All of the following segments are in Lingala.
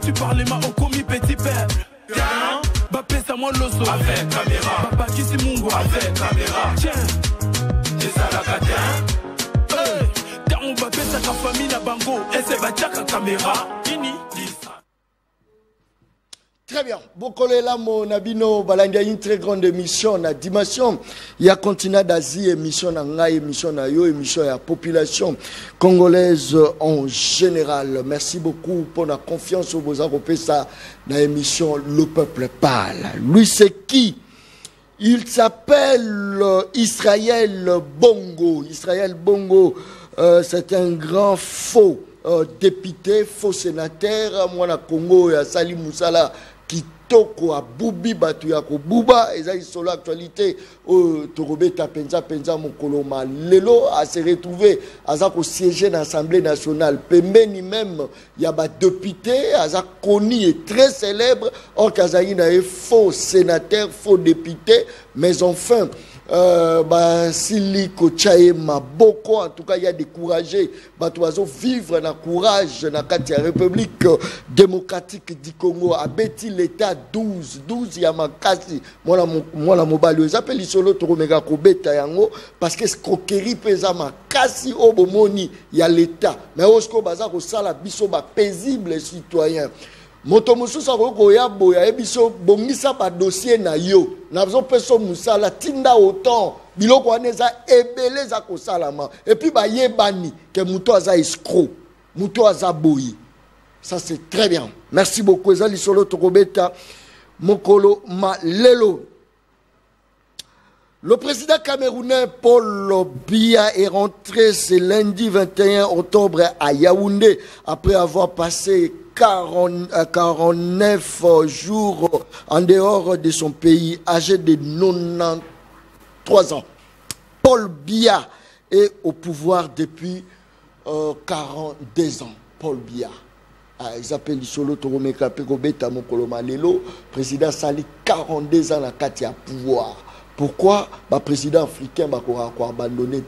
tu parles ma au commis petit peuple. Tiens, bah pèse à moi l'osso avec caméra. Papa qui c'est mungo avec caméra. Tiens, c'est ça la tiens. Hey, t'as on va pèse à ta famille la bango. Et c'est va tchaka caméra. Ini, dis ça. Très bien. Bokolela mon abino balanga une très grande émission na dimension. Il y a continent d'Asie émission na ngai émission na yo émission ya population congolaise en général. Merci beaucoup pour la confiance au beaux ça na émission Le Peuple Parle. Lui c'est qui? Il s'appelle Israël Bongo. Israël Bongo, c'est un grand faux député, faux sénateur. Moi na Congo ya Sali Moussala kitoko a bubi batu ya ko buba eza isolo actualité o torobeta penza mokolo malelo a se retrouver aza ko siéger dans l'Assemblée nationale pembeni même ya ba député aza connu et très célèbre or kazali na faux sénateur faux député mais enfin Sili Kochaye Maboko, en tout cas, il y a découragé. Batoazo vivre dans courage dans la République démocratique du Congo. A bêti l'État 12 Yamakasi. Moi, la mobile, j'appelle Isolo Toromega Kobeta Yango parce que ce coquerie pesa Makasi Obomoni, il y a l'État. Mais Osko Bazar au sala biso ba paisible citoyen. Moto mususa koya boya ebiso bongisa ba dossier na yo na besoin peso musala tinda autant biloko aneza ebele za kosalama et puis ba yebani que muto aza escroc muto aza boyi. Ça c'est très bien. Merci beaucoup ezali solo tokobeta mokolo malelo. Le président camerounais Paul Biya est rentré ce lundi 21 octobre à Yaoundé après avoir passé 49 jours en dehors de son pays, âgé de 93 ans. Paul Biya est au pouvoir depuis 42 ans. Paul Biya. Ils appellent Solo Toromeka Pekobeta Mokolo Malelo. Président Sali 42 ans à Katia pouvoir. Pourquoi le président africain va abandonner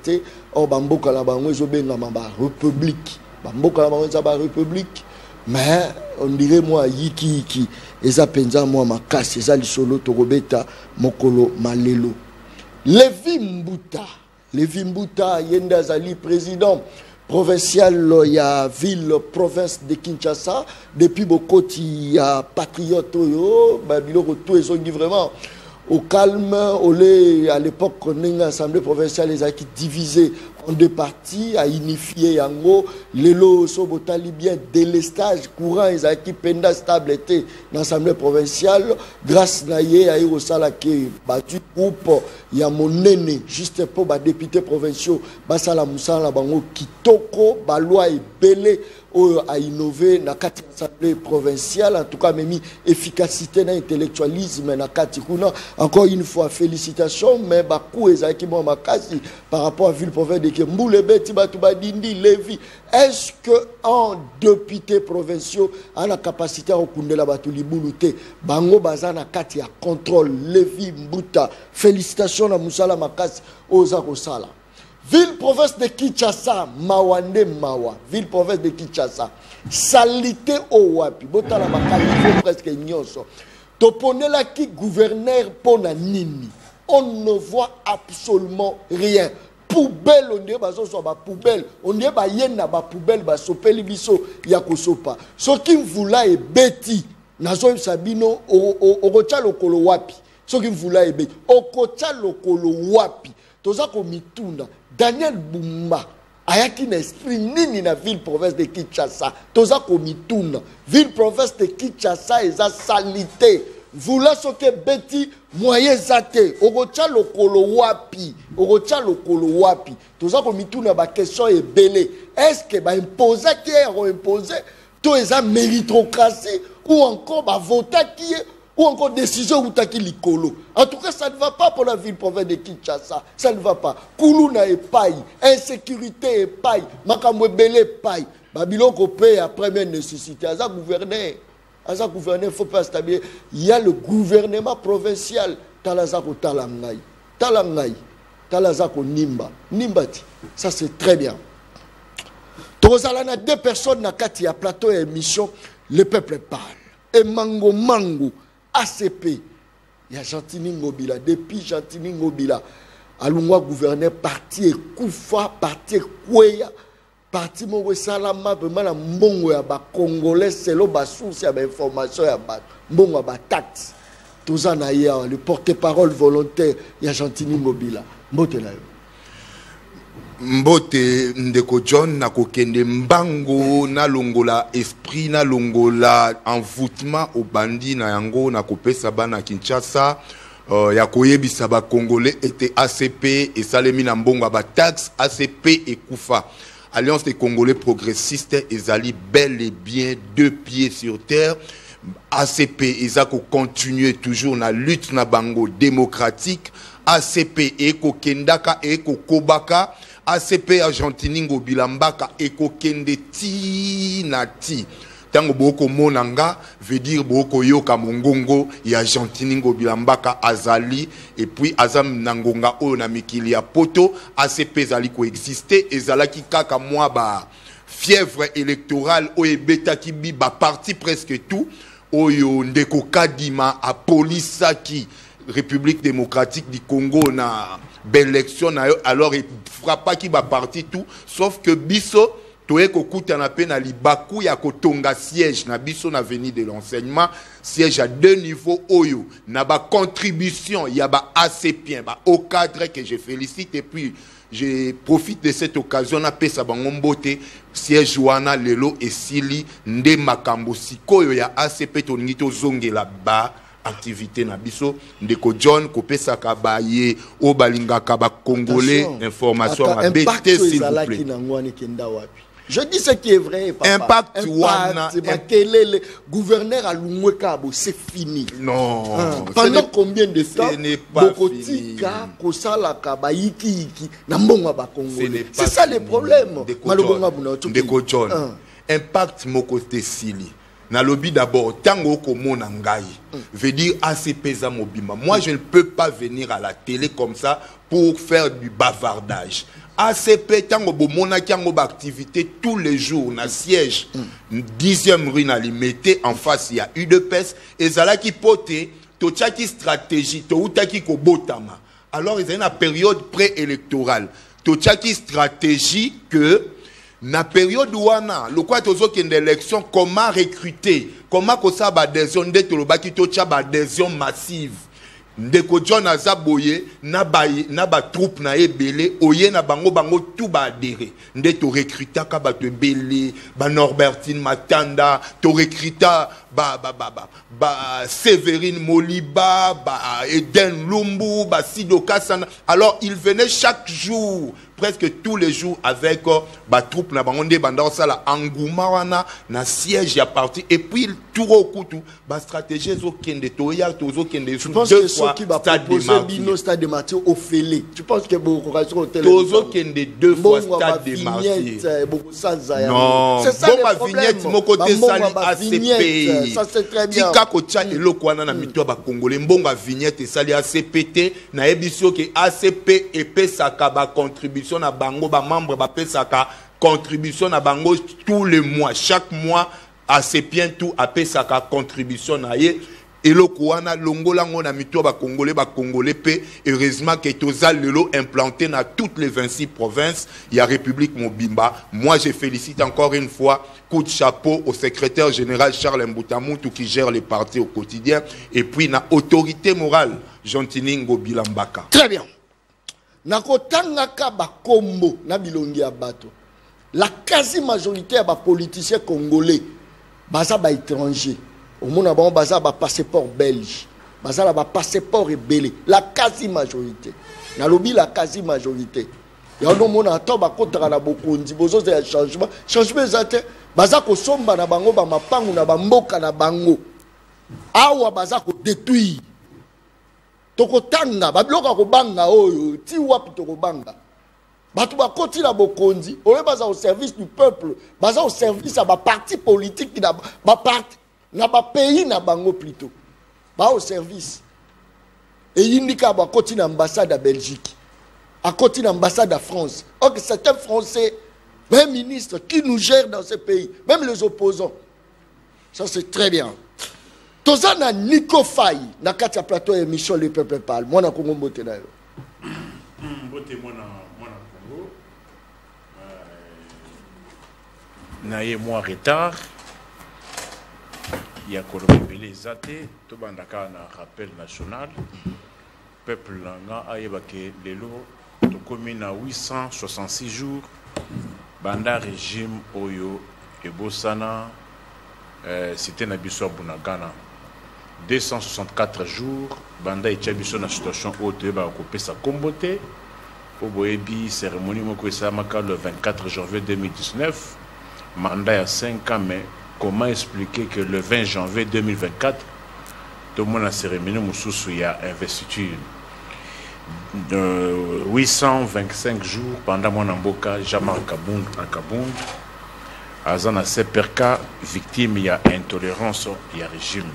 or bamboka la bango ezobenga ma république bamboka la bango za ba république mais on dirait moi yiki eza penza moi makasi eza lisolo tokobeta mokolo malelo. Levi Mbuta yenda zali président provincial ya ville province de Kinshasa depuis bokoti ya patriote yo ba biloko tout ezongi vraiment au calme, à l'époque, l'Assemblée provinciale les a divisé en deux parties, à unifier Yango, Lelo, Sobotali bien, délestage, courant, ils a qui penda stable était dans l'Assemblée provinciale, grâce à Yosala qui battu groupe, il y a mon aîné, juste pour les députés provinciaux, Basala Moussala Bango, Kitoko, Balois et Belé, a innové dans l'Assemblée provinciale, en tout cas, même efficacité dans l'intellectualisme, encore une fois, félicitations, mais Bakou et Zaki Momakasi par rapport à la ville provinciale de Kemboule, Beti Batouba Dindi, Lévi. Est-ce qu'un député provincial a la capacité à reconnaître la Batouli Boulouté, Bango Bazana Katia, contrôle, Lévi Mbouta, félicitations à Moussala Makasi, Ozako Sala. Ville province de Kinshasa, Mawande Mawa, ville province de Kinshasa, salité au Wapi, Botala Makali, presque nyonso. Toponela qui gouverneur pona nini. On ne voit absolument rien. Poubelle, on dit bazo so ba poubelle, on dit ba yena ba poubelle ba sopeli biso ya kosopa. Ce qui voula e beti, nazo sabino okocha lokolo wapi. Ce qui voula e beti, okocha lokolo wapi. Toza ko mitunda. Daniel Bumba ayaki na esprit nini na ville province de Kinshasa toza komituna ville province de Kinshasa eza salité vula soke beti moyen zate okocha lokolo wapi toza komituna ba question ebele est-ce que ba imposer qui est imposé to eza méritocratie ou encore ba voter qui est ou encore décision ou taki likolo. En tout cas, ça ne va pas pour la ville province de Kinshasa. Ça ne va pas. Koulouna est paille. Insécurité est paille. Makamwe belé paille. Babylon paye à première nécessité. Aza gouverner, il faut pas stabiliser. Il y a le gouvernement provincial. Talazako talangai. Talazako nimba. Nimbati. Ça c'est très bien. Tozalana deux personnes na kati ya plateau et émission. le peuple parle. Et Mango Mango, ACP, il y a Gentini Ngobila. Depuis Gentini Ngobila, Alungwa gouverneur parti et Koufa, parti et Kouya, parti Mouwe Salama, vraiment la Mbongo ya ba Congolais, c'est l'eau ba source ya ba information ya ba Mbongo ya ba taxe. Tout ça na ya, le porte-parole volontaire, il y a Gentini Ngobila. Mbote la yo. Mbote ndeko John na kokende mbango na longola esprit na longola envoûtement au bandi na yango na kopesa bana Kinshasa ya koyebisa ba Congolais était ACP et salemi na mbongo ba taxe ACP et Koufa. Alliance des Congolais progressistes ezali bel et bien deux pieds sur terre. ACP ezako continuer toujours na lutte na bango démocratique. ACP eko kendaka eko kobaka. ACP Argentini Ngobila Mbaka eko kende ti na ti. Tango boko monanga veut dire boko yoka mongongo ya Argentini Ngobila Mbaka azali et puis azam nangonga oyo na mikili ya poto. ACP zali ko exister ezalaki kaka mwa ba fièvre électorale oyo betaki bi ba parti presque tout oyo ndeko kadima a polisaki République démocratique du Congo na belle élection alors il frappa qui va partir tout sauf que biso toé ko kuta na pe na libaku ya kotonga siège na biso na venu de l'enseignement siège à deux niveaux oyo na ba contribution ya ba ACP ba au cadre que je félicite et puis je profite de cette occasion na pesa bango mbote siège wana lelo esili nde makambo sikoyo ya ACP toningi to zongela ba activité na biso ndeko John kopesa kabaye o balingaka ba Congolais information à BT s'il vous plaît. Je dis ce qui est vrai, papa. Impact wana. Le gouverneur à Lumwekabo, c'est fini. Non. Pendant combien de temps? Ce n'est pas fini. C'est ça le problème. Ndeko John. Impact moko te sili. Na lobby d'abord, tango komona ngai, veut dire ACP za mobima. Moi, je ne peux pas venir à la télé comme ça pour faire du bavardage. ACP, tango bomona kiango ba activité tous les jours, na siège, 10e rue na limité, en face, il y a UDPS, et zala ki pote, to tchaki stratégie, to utaki ko botama. Alors, il y a une période préélectorale. To tchaki stratégie que, na période wana le quoi tozo kende élection comment recruter comment ko sa ba adhésion de tolobaki to cha ba adhésion massive ndeko John azaboye na ba troupe na ebele oye na bango tout ba adhérer nde to recruter ka ba to ebele ba Norbertine Matanda to recruter ba Séverine Moliba ba Eden Lumbu ba Sido Kasana. Alors il venait chaque jour presque tous les jours avec ba troupe na bango nde banda sala engouement wana na siège ya parti et puis tout au kutu ba stratégie zo kende to ya to zo kende deux fois qui va proposer bino stade de Martyr au Félé. Tu penses que beaucoup de hôtel Tozo kende deux fois stade de Martyr. Non. C'est ça bon le vignette mon côté sali ACP. Ça c'est très bien. Tika ko tcha eloko wana na mito ba Congolais mbonga vignette sali ACPT na ebisio ke ACP epesaka ba contribution na bango ba membre ba pesaka contribution na bango tous les mois chaque mois ACP tout apesaka contribution na ye eloko wana longola ngona mito ba Congolais pe heureusement que toza lelo implanté dans toutes les 26 provinces il y a République Mobimba. Moi je félicite encore une fois coup de chapeau au secrétaire général Charles Mbutamutu qui gère les partis au quotidien et puis na autorité morale Gentini Ngobila Mbaka. Très bien. Nakotanga ka ba kombo na bilongi ya bato. La quasi majorité ya ba politiciens congolais baza ba étranger. Au monde a baza ba passeport belge. Baza la ba passeport rebelle. La quasi majorité. Na lobi la quasi majorité. Ya no mona to ba kotaka na bokonzi bozo ya changement. Changement zate baza ko somba na bango ba mapangu na ba mboka na bango. Awa baza ko détruire. Tokotanga babiloka kobanga oyo ti wapi tokobanga batu bakoti na bokonzi oyo baza au service du peuple baza au service à ba parti politique na ba parti na ba pays na bango plutôt ba au service et indika bakoti na ambassade à Belgique à côté na ambassade à France. Ok, c'est un Français même ministre qui nous gère dans ce pays même les opposants Ça, c'est très bien. Tozana Nico Faye, na katia plateau émission Le Peuple Parle. Moi, na Congo Mbote na yo. Mbote moi na Congo. Naye moi retard. Il y a Kolobele Zate, tout bandaka na rappel national. Peuple langa ayebake lelo to commune à 866 jours. Banda régime Oyo et Bosana, c'était Nabiso Bunagana. 264 jours, Banda et Tchabiso na situation haute, ba occupé sa comboté. Oboebi, cérémonie Mokoesamaka le 24 janvier 2019. Mandat à 5 ans, mais comment expliquer que le 20 janvier 2024, tout le monde a cérémonie Moussoussou, il y a investiture. De 825 jours pendant mon emboka, Jamar Kabound à Kabound. Azana Seperka, victime, il y a intolérance, il y a régime.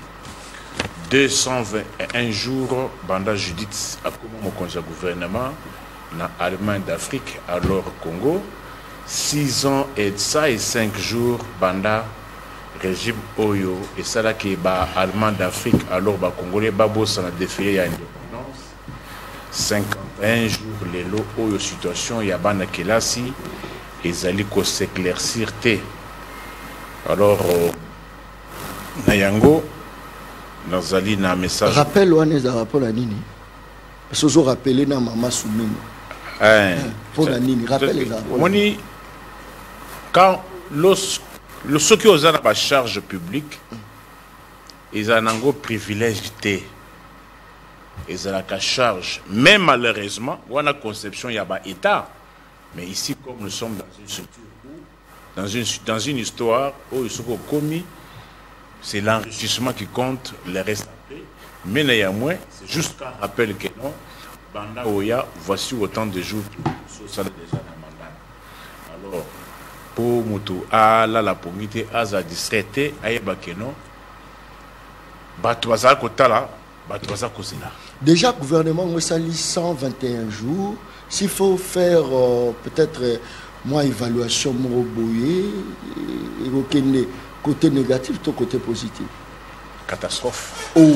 221 jours, Banda Judith, à mon conseil gouvernement, dans l'Allemagne d'Afrique, alors Congo. 6 ans et ça et 5 jours, Banda régime Oyo. Et ça là qui est allemand d'Afrique, alors Congolais, Babo, ça a défilé à l'indépendance. 51 jours, les lots Oyo situation, il y a Banda Kelasi, et Zali ko s'éclaircir. Alors, Nayango, Nazali na message. Rappel ou un rapport à Nini. Parce que je rappelle na maman Soumine. Pour la Nini, rappelle les Moni, quand ceux qui ont la charge publique, ils ont un privilège. Ils ont la charge. Mais malheureusement, on a conception, il y a un État. Mais ici, comme nous sommes dans une structure, dans une histoire où ils sont commis, c'est l'enrichissement qui compte, le reste après. Mais néanmoins, c'est juste qu'un rappel que non, Banda Oya, voici autant de jours sur ça déjà dans le mandat. Alors, pour Moutou, la pomité, Aza distraité, Ayeba Keno, Batouaza Kotala, Batouaza Kosela. Déjà, le gouvernement, moi, ça lit 121 jours. S'il faut faire peut-être moi évaluation Moroboye, et côté négatif, tout côté positif. Catastrophe. Oh.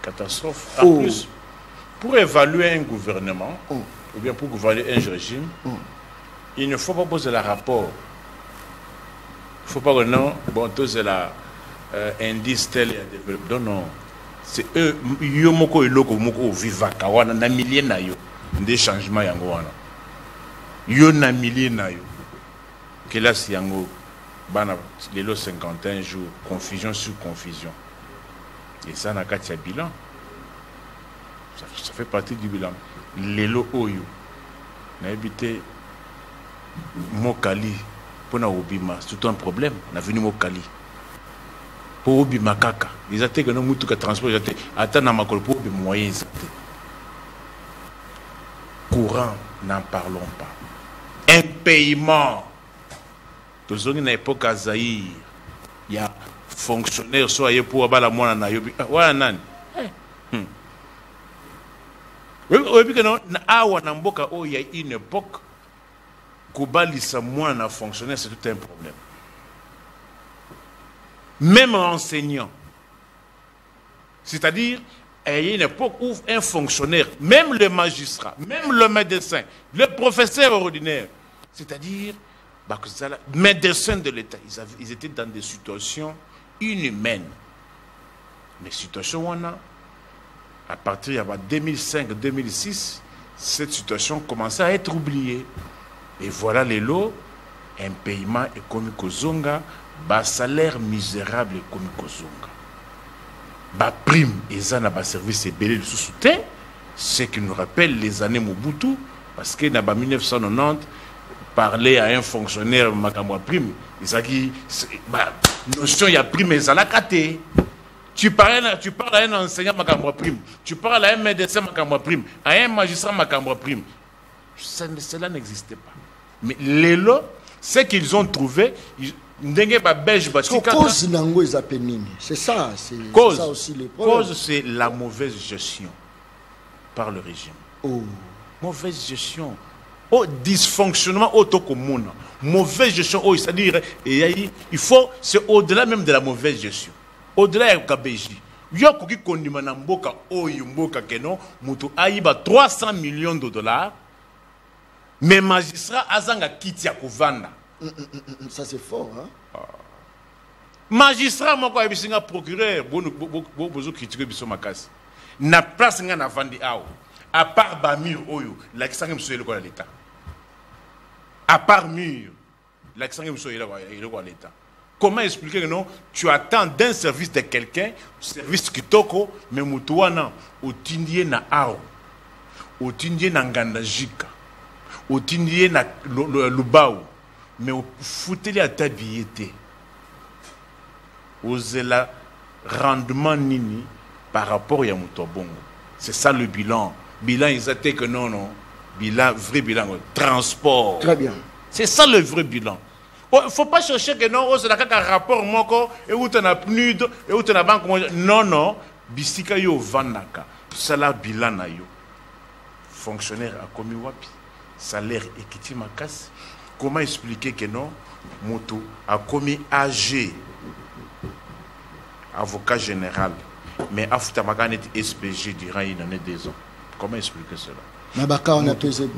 Catastrophe. En plus, pour évaluer un gouvernement, ou bien pour évaluer un régime, il ne faut pas poser le rapport. Il ne faut pas que non, bon, tout c'est la indice tel et développement. Non, non. C'est eux, Yomoko et Loko Moko Vivaka, wana na milliers na yo, des changements yango wana. Yo na milliers na yo. Que là, c'est yango, bana, les lots 51 jours, confusion sur confusion. Et ça n'a qu'à tirer bilan. Ça fait partie du bilan. Les lots Oyo, n'a habité Mokali, pour na Obima, c'est tout un problème. On a venu Mokali. Pour Obima Kaka, ils ont été que nous moutou que transport, ils ont été attendre à ma col pour Obima moyens. Courant, n'en parlons pas. Un paiement. Tous une époque à Zaïre, il y a fonctionnaire soit pour avoir la moine na yobi. Ouais nan. Oui que non, awa na mboka il y a une époque Kobali sa moine na fonctionnaire, c'est tout un problème. Même enseignant. C'est-à-dire, il y a une époque où un fonctionnaire, même le magistrat, même le médecin, le professeur ordinaire, c'est-à-dire, médecins de l'État, ils étaient dans des situations inhumaines. Mais situations on a, à partir de 2005-2006, cette situation commençait à être oubliée. Et voilà les lots, un paiement économique au Zonga, bas salaire misérable économique au Zonga. Bas prime, et ça n'a pas service et belé de sous-soutien, ce qui nous rappelle les années Mobutu, parce que dans 1990, parler à un fonctionnaire Makamwa prime, il dit notion il y a prime et ça l'a caté. Tu parles à un enseignant Makamwa prime, tu parles à un médecin Makamwa prime, à un magistrat Makamwa prime. Cela n'existait pas. Mais les lots, ce qu'ils ont trouvé, c'est ça, c'est ça aussi les problèmes. Cause, c'est la mauvaise gestion par le régime. Mauvaise gestion. au dysfonctionnement autocommune, mauvaise gestion, c'est-à-dire il faut, c'est au-delà même de la mauvaise gestion, au-delà de la BJ. Il y a qui condamne na mboka oyo mboka keno mutu ayiba 300 millions de dollars, mais magistrat azanga kiti ya kovanda. Ça c'est fort, hein? Magistrat moko abisinga procureur bozo critiquer biso makasi. Na place nga na vandi awo. À part Bamir Oyo, la qui s'engage sur l'État. À part Mur, la qui s'engage sur l'État. Comment expliquer que non, tu attends d'un service de quelqu'un, service qui toko, mais mutuana, au tindie na ao, au tindie na ngandajika, au tindie na lubao, mais au fouteli à ta billetée. Au zela rendement nini par rapport à Moutobongo. C'est ça le bilan. Bilan exact que non. Bilan, vrai bilan. Transport. Très bien. C'est ça le vrai bilan. Il ne faut pas chercher que non, c'est un rapport moko, et où tu as PNUD, et où tu as banque. Non. Bisika yo vanaka. C'est là bilan na yo. Fonctionnaire a commis wapi. Salaire équité makas. Comment expliquer que non, Moto a commis AG, avocat général, mais Afoutamaka est SPG durant une année 2 ans. Comment expliquer cela? Mabaka on a pesé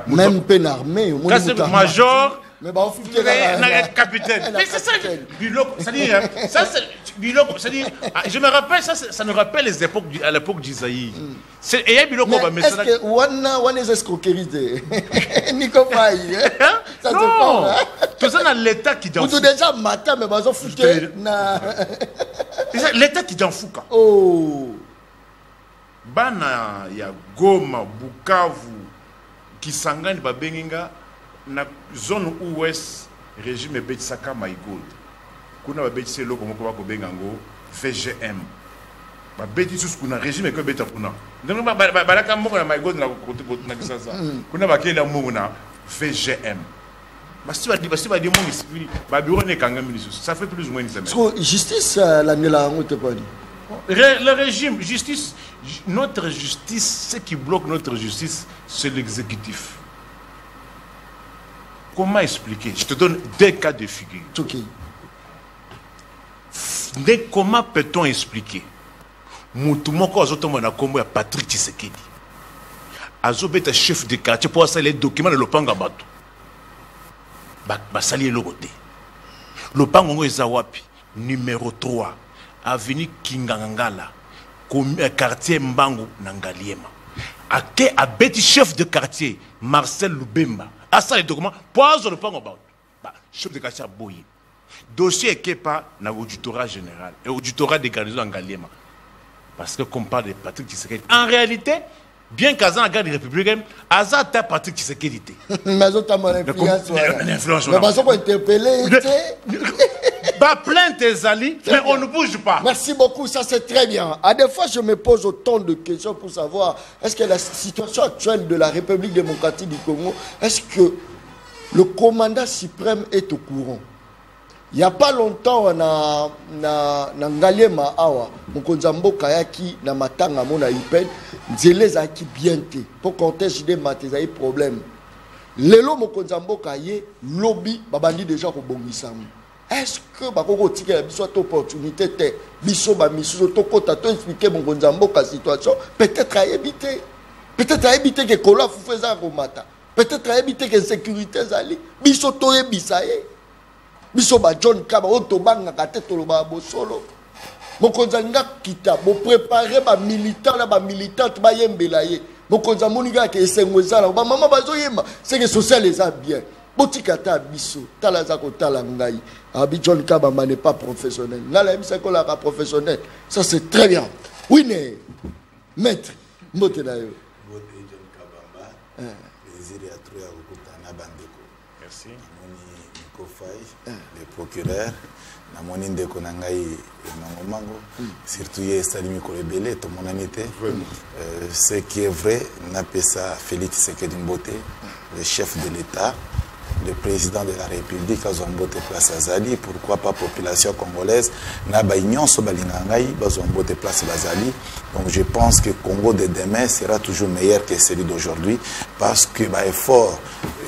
même peine armée, major, mais bah on capitaine. Mais c'est ça, Biloko, c'est-à-dire, ça c'est Biloko, c'est-à-dire, je me rappelle ça nous rappelle les époques à l'époque d'Isaïe. C'est et Biloko mais est-ce que on est escroquerie Nico Faye, ça se non. Tout ça dans l'état qui dans tout déjà matin mais bazo foutu na l'état qui dans fouka. Oh Bana ya Goma, Bukavu, Kisangani babenginga na zone ouest régime Betsaka Maïgod. Kuna babetise loko moko bako bengango VGM. Babetise kuna régime ko beta kuna. Donc balaka moko na Maïgod na côté na kisasa. Kuna bakela moko na VGM. Basi ba di mongi civil ba bureau ne kanga ministre. Ça fait plus ou moins une semaine. So justice la nela ngote pas dit. Le régime, justice, notre justice, ce qui bloque notre justice, c'est l'exécutif. Comment expliquer? Je te donne 2 cas de figure. Ok. Comment peut-on expliquer? Moutoumoko azotomona kombo ya Patrick Tshisekedi. Azobeta chef de quartier pour ça les documents de Lopanga Bato. Basali logote. Lopango eza wapi? Numéro 3. Avenue Kingangala, quartier Mbangu Nangaliema. Ake abeti chef de quartier Marcel Lubemba. À ça les documents, poison le pango about. Chef de quartier Boye. Dossier qui pas na auditorat général et auditorat des garnisons Nangaliema. Parce que comme parle de Patrick Tshisekedi. En réalité, bien qu'Azan la garde républicaine, Azan ta Patrick Tshisekedi. Mais Azan mon influence. Mais Azan pour interpeller. Plainte tes alliés, mais on ne bouge pas. Merci beaucoup, ça c'est très bien. À des fois, je me pose autant de questions pour savoir est-ce que la situation actuelle de la République démocratique du Congo, est-ce que le commandant suprême est au courant? Il n'y a pas longtemps, on a Ngaliema Awa, Mokonzambo Kayaki, na Matanga Mona Ipen, Nzele Zaki Biente, pour contester des maths, ils ont problème. Lelo Mokonzambo Kaye, lobby, babandi déjà pour Bongisamu. Est-ce que bakoko tika biso to opportunité te biso ba misuzo to kota to expliquer Mokonzambo ka situation peut-être à éviter que kola fufeza romata peut-être à éviter que sécurité zali biso to ebisaye biso ba John Kaba otobanga kateto lo ba bosolo Mokonzanga kita bo préparer ba militant la ba militante ba yembelaye Mokonzambo niga ke esengwezala ba mama bazoyemba c'est que social les a bien botikata biso talazako talangai abi John Kabamba n'est pas professionnel nala bisa ko la professionnel ça c'est très bien oui né maître mbote dayo mbote John Kabamba plaisir ya trop ya kokutana bandeko merci moni Nico Faye le procureur na moni ndeko na ngai mango surtout ye salimi ko rebelle to mon amité ce qui est vrai n'a pas ça Félix Tshisekedi Mbote le chef de l'État le président de la République Azombote place Azali, pourquoi pas population congolaise, na ba union so balingangai Bazombote place Bazali. Donc je pense que le Congo de demain sera toujours meilleur que celui d'aujourd'hui parce que ba effort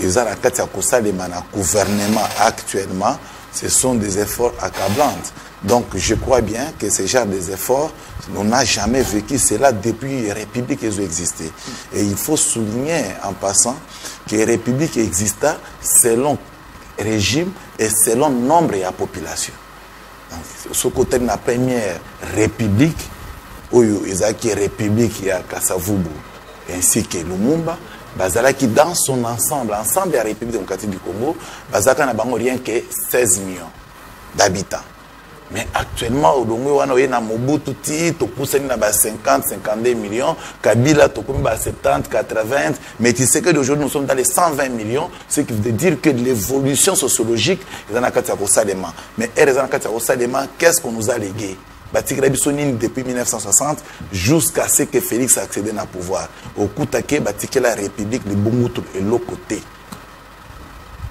les arakati ya kosalema na gouvernement actuellement, ce sont des efforts accablants. Donc je crois bien que ce genre des efforts, on n'a jamais vécu cela depuis la République qui a existé. Et il faut souligner en passant que la République exista selon régime et selon nombre et la population. Donc, ce côté de la première République, où il y a une République qui a Kassavubu ainsi que Lumumba, qui dans son ensemble de la République démocratique du Congo, n'a rien que 16 millions d'habitants. Mais actuellement, on a Mobutu, on a 50, 52 millions, Kabila, on a 70, 80, mais tu sais que aujourd'hui nous sommes dans les 120 millions, ce qui veut dire que l'évolution sociologique, mais qu'est-ce qu'on nous a légué? Depuis 1960 jusqu'à ce que Félix accède au pouvoir. Au coup de la République de Bungutu et l'autre côté.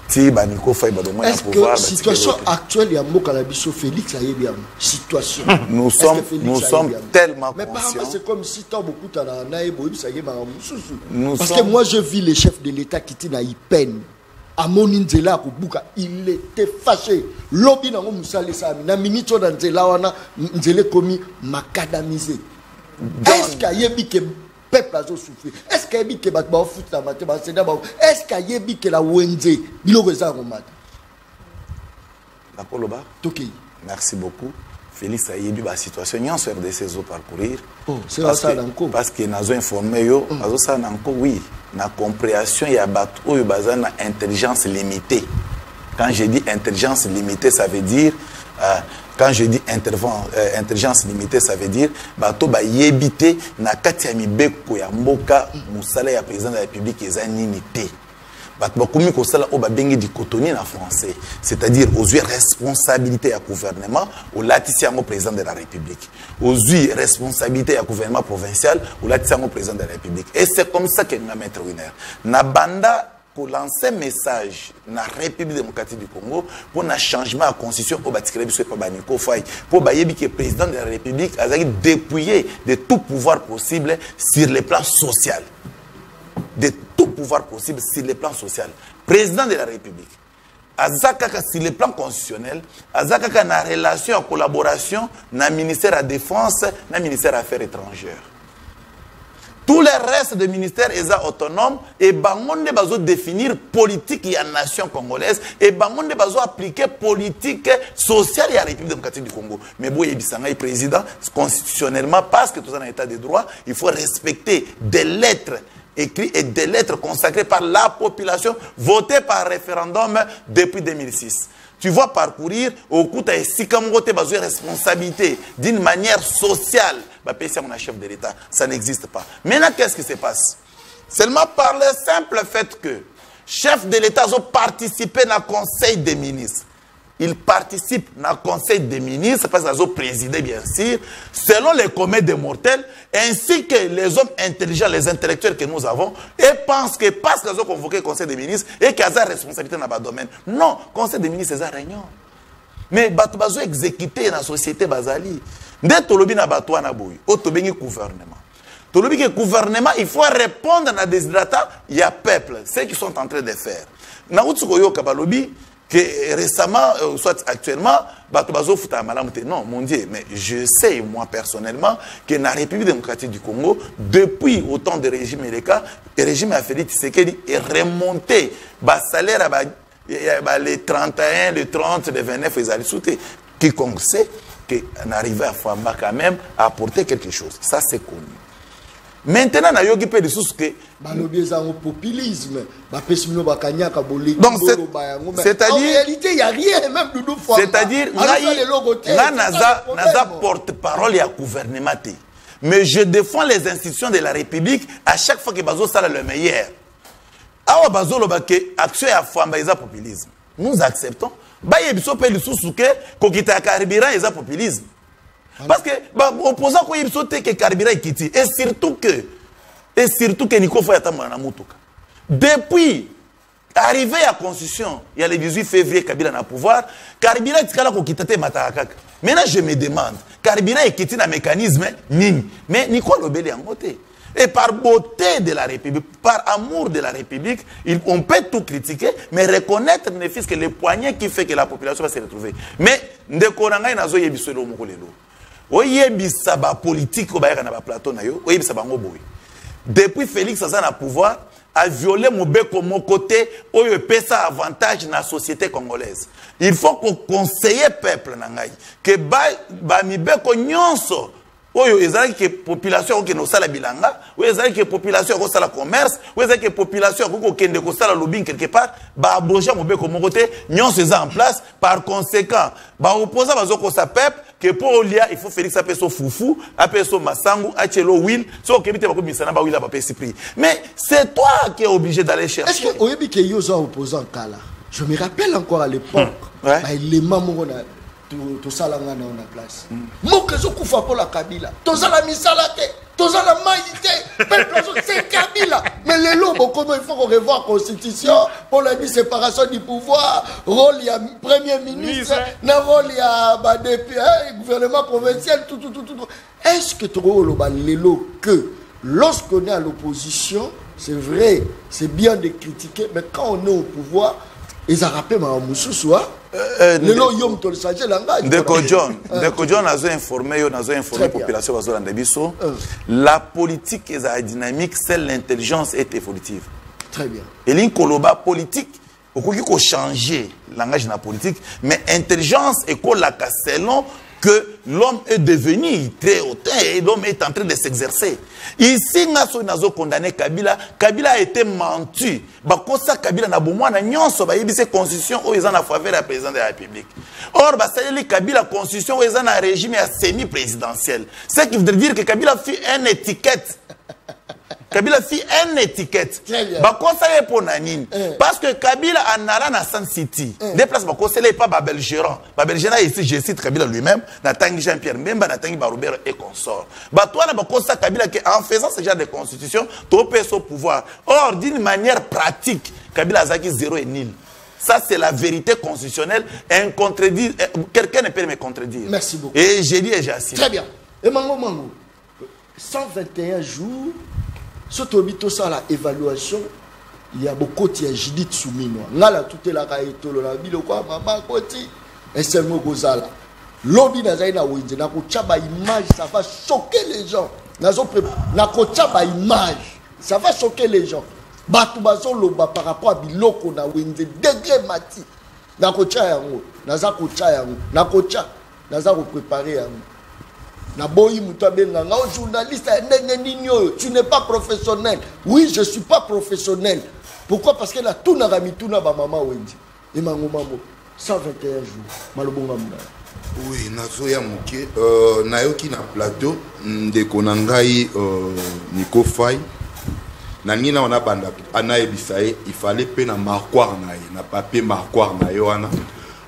Est-ce que la situation actuelle est à Félix a bien situation. Nous sommes tellement conscients. Mais par exemple, c'est comme si tu as beaucoup de parce que moi, je vis les chefs de l'État qui étaient dans peine. À Moninzela, il était fâché. Lobby n'a pas ça. Na minute dans Nzela, on a commis macadamisé. Est-ce qu'il y a que peuple a souffert? Est-ce qu'il y a que est-ce qu'il y a que la Wenze merci beaucoup. Félix a eu la situation sur des saisons parcourir. Parce que nous avons informé, oui, la compréhension et la intelligence limitée. Quand je dis intelligence limitée, ça veut dire, quand je dis intelligence limitée, ça veut dire, bato ba yebite na kati ya mibeko ya mboka musala ya président de la République eza ninité. Bakoumi kosala o babengi dichotomie en français, c'est-à-dire aux yeux responsabilité à gouvernement au latisiango président de la République, aux yeux responsabilité à gouvernement provincial au latisiango président de la République. Et c'est comme ça que nous avons maître winner. Na banda pour lancer un message dans la République démocratique du Congo pour un changement à la constitution pour que le président de la République a dépouillé de tout pouvoir possible sur le plan social. De tout pouvoir possible sur le plan social. Président de la République, Azakaka sur le plan constitutionnel, Azakaka na relation, en collaboration, na ministère de la Défense, na ministère des Affaires étrangères. Tous les restes des ministères sont autonomes et bangonde bazo définir politique et la nation congolaise et bangonde bazo appliquer politique sociale et la République démocratique du Congo. Mais boye bisanga président constitutionnellement parce que tout ça dans l'état de droit, il faut respecter des lettres écrites et des lettres consacrées par la population votées par référendum depuis 2006. Tu vas parcourir au coup de responsabilité d'une manière sociale. Mon chef de l'État, ça n'existe pas. Maintenant, qu'est-ce qui se passe? Seulement par le simple fait que chef de l'État a participé dans le Conseil des ministres. Il participe dans le Conseil des ministres parce qu'ils ont présidé, bien sûr, selon les communs des mortels, ainsi que les hommes intelligents, les intellectuels que nous avons, et pensent que parce qu'ils ont convoqué le Conseil des ministres et qu'ils ont responsabilité dans le domaine. Non, le Conseil des ministres, c'est une réunion. Mais ils ont exécuté dans la société Bazali. Dès que tu as un gouvernement, le gouvernement, il faut répondre à des désirata, il y a peuple, ce qu'ils sont en train de faire. Que récemment, soit actuellement, non, mon Dieu, mais je sais, moi personnellement, que dans la République démocratique du Congo, depuis autant de régime Eleka, le régime a fait est remonté, le salaire, les 31, les 30, les 29, ils allaient sauter. Quiconque sait qu'on arrivait à Famba quand même à apporter quelque chose. Ça, c'est connu. Maintenant, on a eu des ressources que... populisme. Donc, c'est-à-dire... En réalité, il n'y a rien, même de nous. C'est-à-dire, on a porte-parole et gouvernement. Mais je défends les institutions de la République à chaque fois que Bazo sera le meilleur. Alors, Bazo, l'action à Famba, il y a populisme. Nous acceptons. Baye biso pe lisusu ke kokita carburant eza populisme. Parce que opposant ko yibiso te ke carburant ikiti et surtout que Nico Foya tamana na mutuka. Depuis Arrivé à la constitution, il y a le 18 février, Kabila n'a pouvoir. Kabila est kitate matakak. Maintenant, je me demande, Kabila est quitté un mécanisme, mais ni quoi l'obéli en côté. Et par beauté de la République, par amour de la République, on peut tout critiquer, mais reconnaître ne fût que le poignet qui fait que la population va se retrouver. Mais, ndekoranga nazo yebisolo mokolelo. Oyebisa ba politique ko ba na ba plateau na yo, oyebisa bango boy. Depuis Félix Aza na pouvoir, a violé Mobeko mon côté, oyo pesa avantage dans la société congolaise. Il faut qu'on conseille peuple nangai que ba mibeko nyonso oyo ezali que population qui no sala bilanga, oyo ezali que population ko sala commerce, oyo ezali que population ko kende ko sala lobbying quelque part, ba abroger Mobeko mon côté, nyonso eza en place. Par conséquent, ba opposa bazoko sa peuple que pour Olia, il faut Félix appeler son foufou, appeler son massangu, achelo will, so que bité ba ko misana ba wila ba esprit. Mais c'est toi qui es obligé d'aller chercher. Est-ce que oyebi ke yoza opposant kala? Je me rappelle encore à l'époque, bah les mamans tout ça là on a place. Moke zo kufa pour la Kabila. Tout ça la misala te, tout ça la maïté, peuple c'est Kabila. Mais les lobes comment il faut qu'on revoie la constitution pour la séparation du pouvoir, rôle il y a premier ministre, na rôle il y a bah depuis gouvernement provincial tout. Est-ce que tu vois l'élo que lorsqu'on est à l'opposition, c'est vrai, c'est bien de critiquer, mais quand on est au pouvoir, ils ont rappelé ma moussousoua. Ndeko John a informé la population la politique est la dynamique, c'est l'intelligence est évolutive. Très bien. Et l'incoloba politique, il faut changer le langage de la politique, mais intelligence est la selon que l'homme est devenu très hautain et l'homme est en train de s'exercer. Ici, nous avons condamné Kabila. Kabila a été menti. Kabila n'a pas de constitution où ils ont en faveur du président de la République. Or, Kabila constitution où ils ont un régime semi-présidentiel. Ce qui veut dire que Kabila fait une étiquette. Kabila fit une étiquette. Parce que Kabila en allant à San City, des places n'est pas Babel Gérant. Babel Gérant ici, je cite Kabila lui-même, Natangi Jean-Pierre Mbemba, Natangi Baroubert et consort. Kabila en faisant ce genre de constitution, tu peux son pouvoir. Or, d'une manière pratique, Kabila a zaki 0 et nil. Ça, c'est la vérité constitutionnelle. Quelqu'un ne peut me contredire. Merci beaucoup. Et j'ai dit et j'ai assis. Très bien. Et Mango, 121 jours. Surtout ça la évaluation, il y a beaucoup de Judith Soumino. Là la tout est la kaitolo la bilo quoi maman koti et c'est mo gozala. Lobby na zaina winze na ko chaba image ça va choquer les gens. Na ko chaba image ça va choquer les gens. Batu bazo loba par rapport à biloko na winze degré mati. Na ko cha yango, na za ko cha yango, na ko cha, na za ko préparer yango. Journaliste, tu n'es pas professionnel. Oui, je ne suis pas professionnel. Pourquoi? Parce que la tout n'a mis tout n'a pas maman Wendy. Et maman 121 jours. Malobonga muna. Oui, nazoya moké. Nayoki na plateau de Konangai Nico Fay. Nangina on a banda ana ebisaye, il fallait pe na marquoir na na papier marquoir na yoana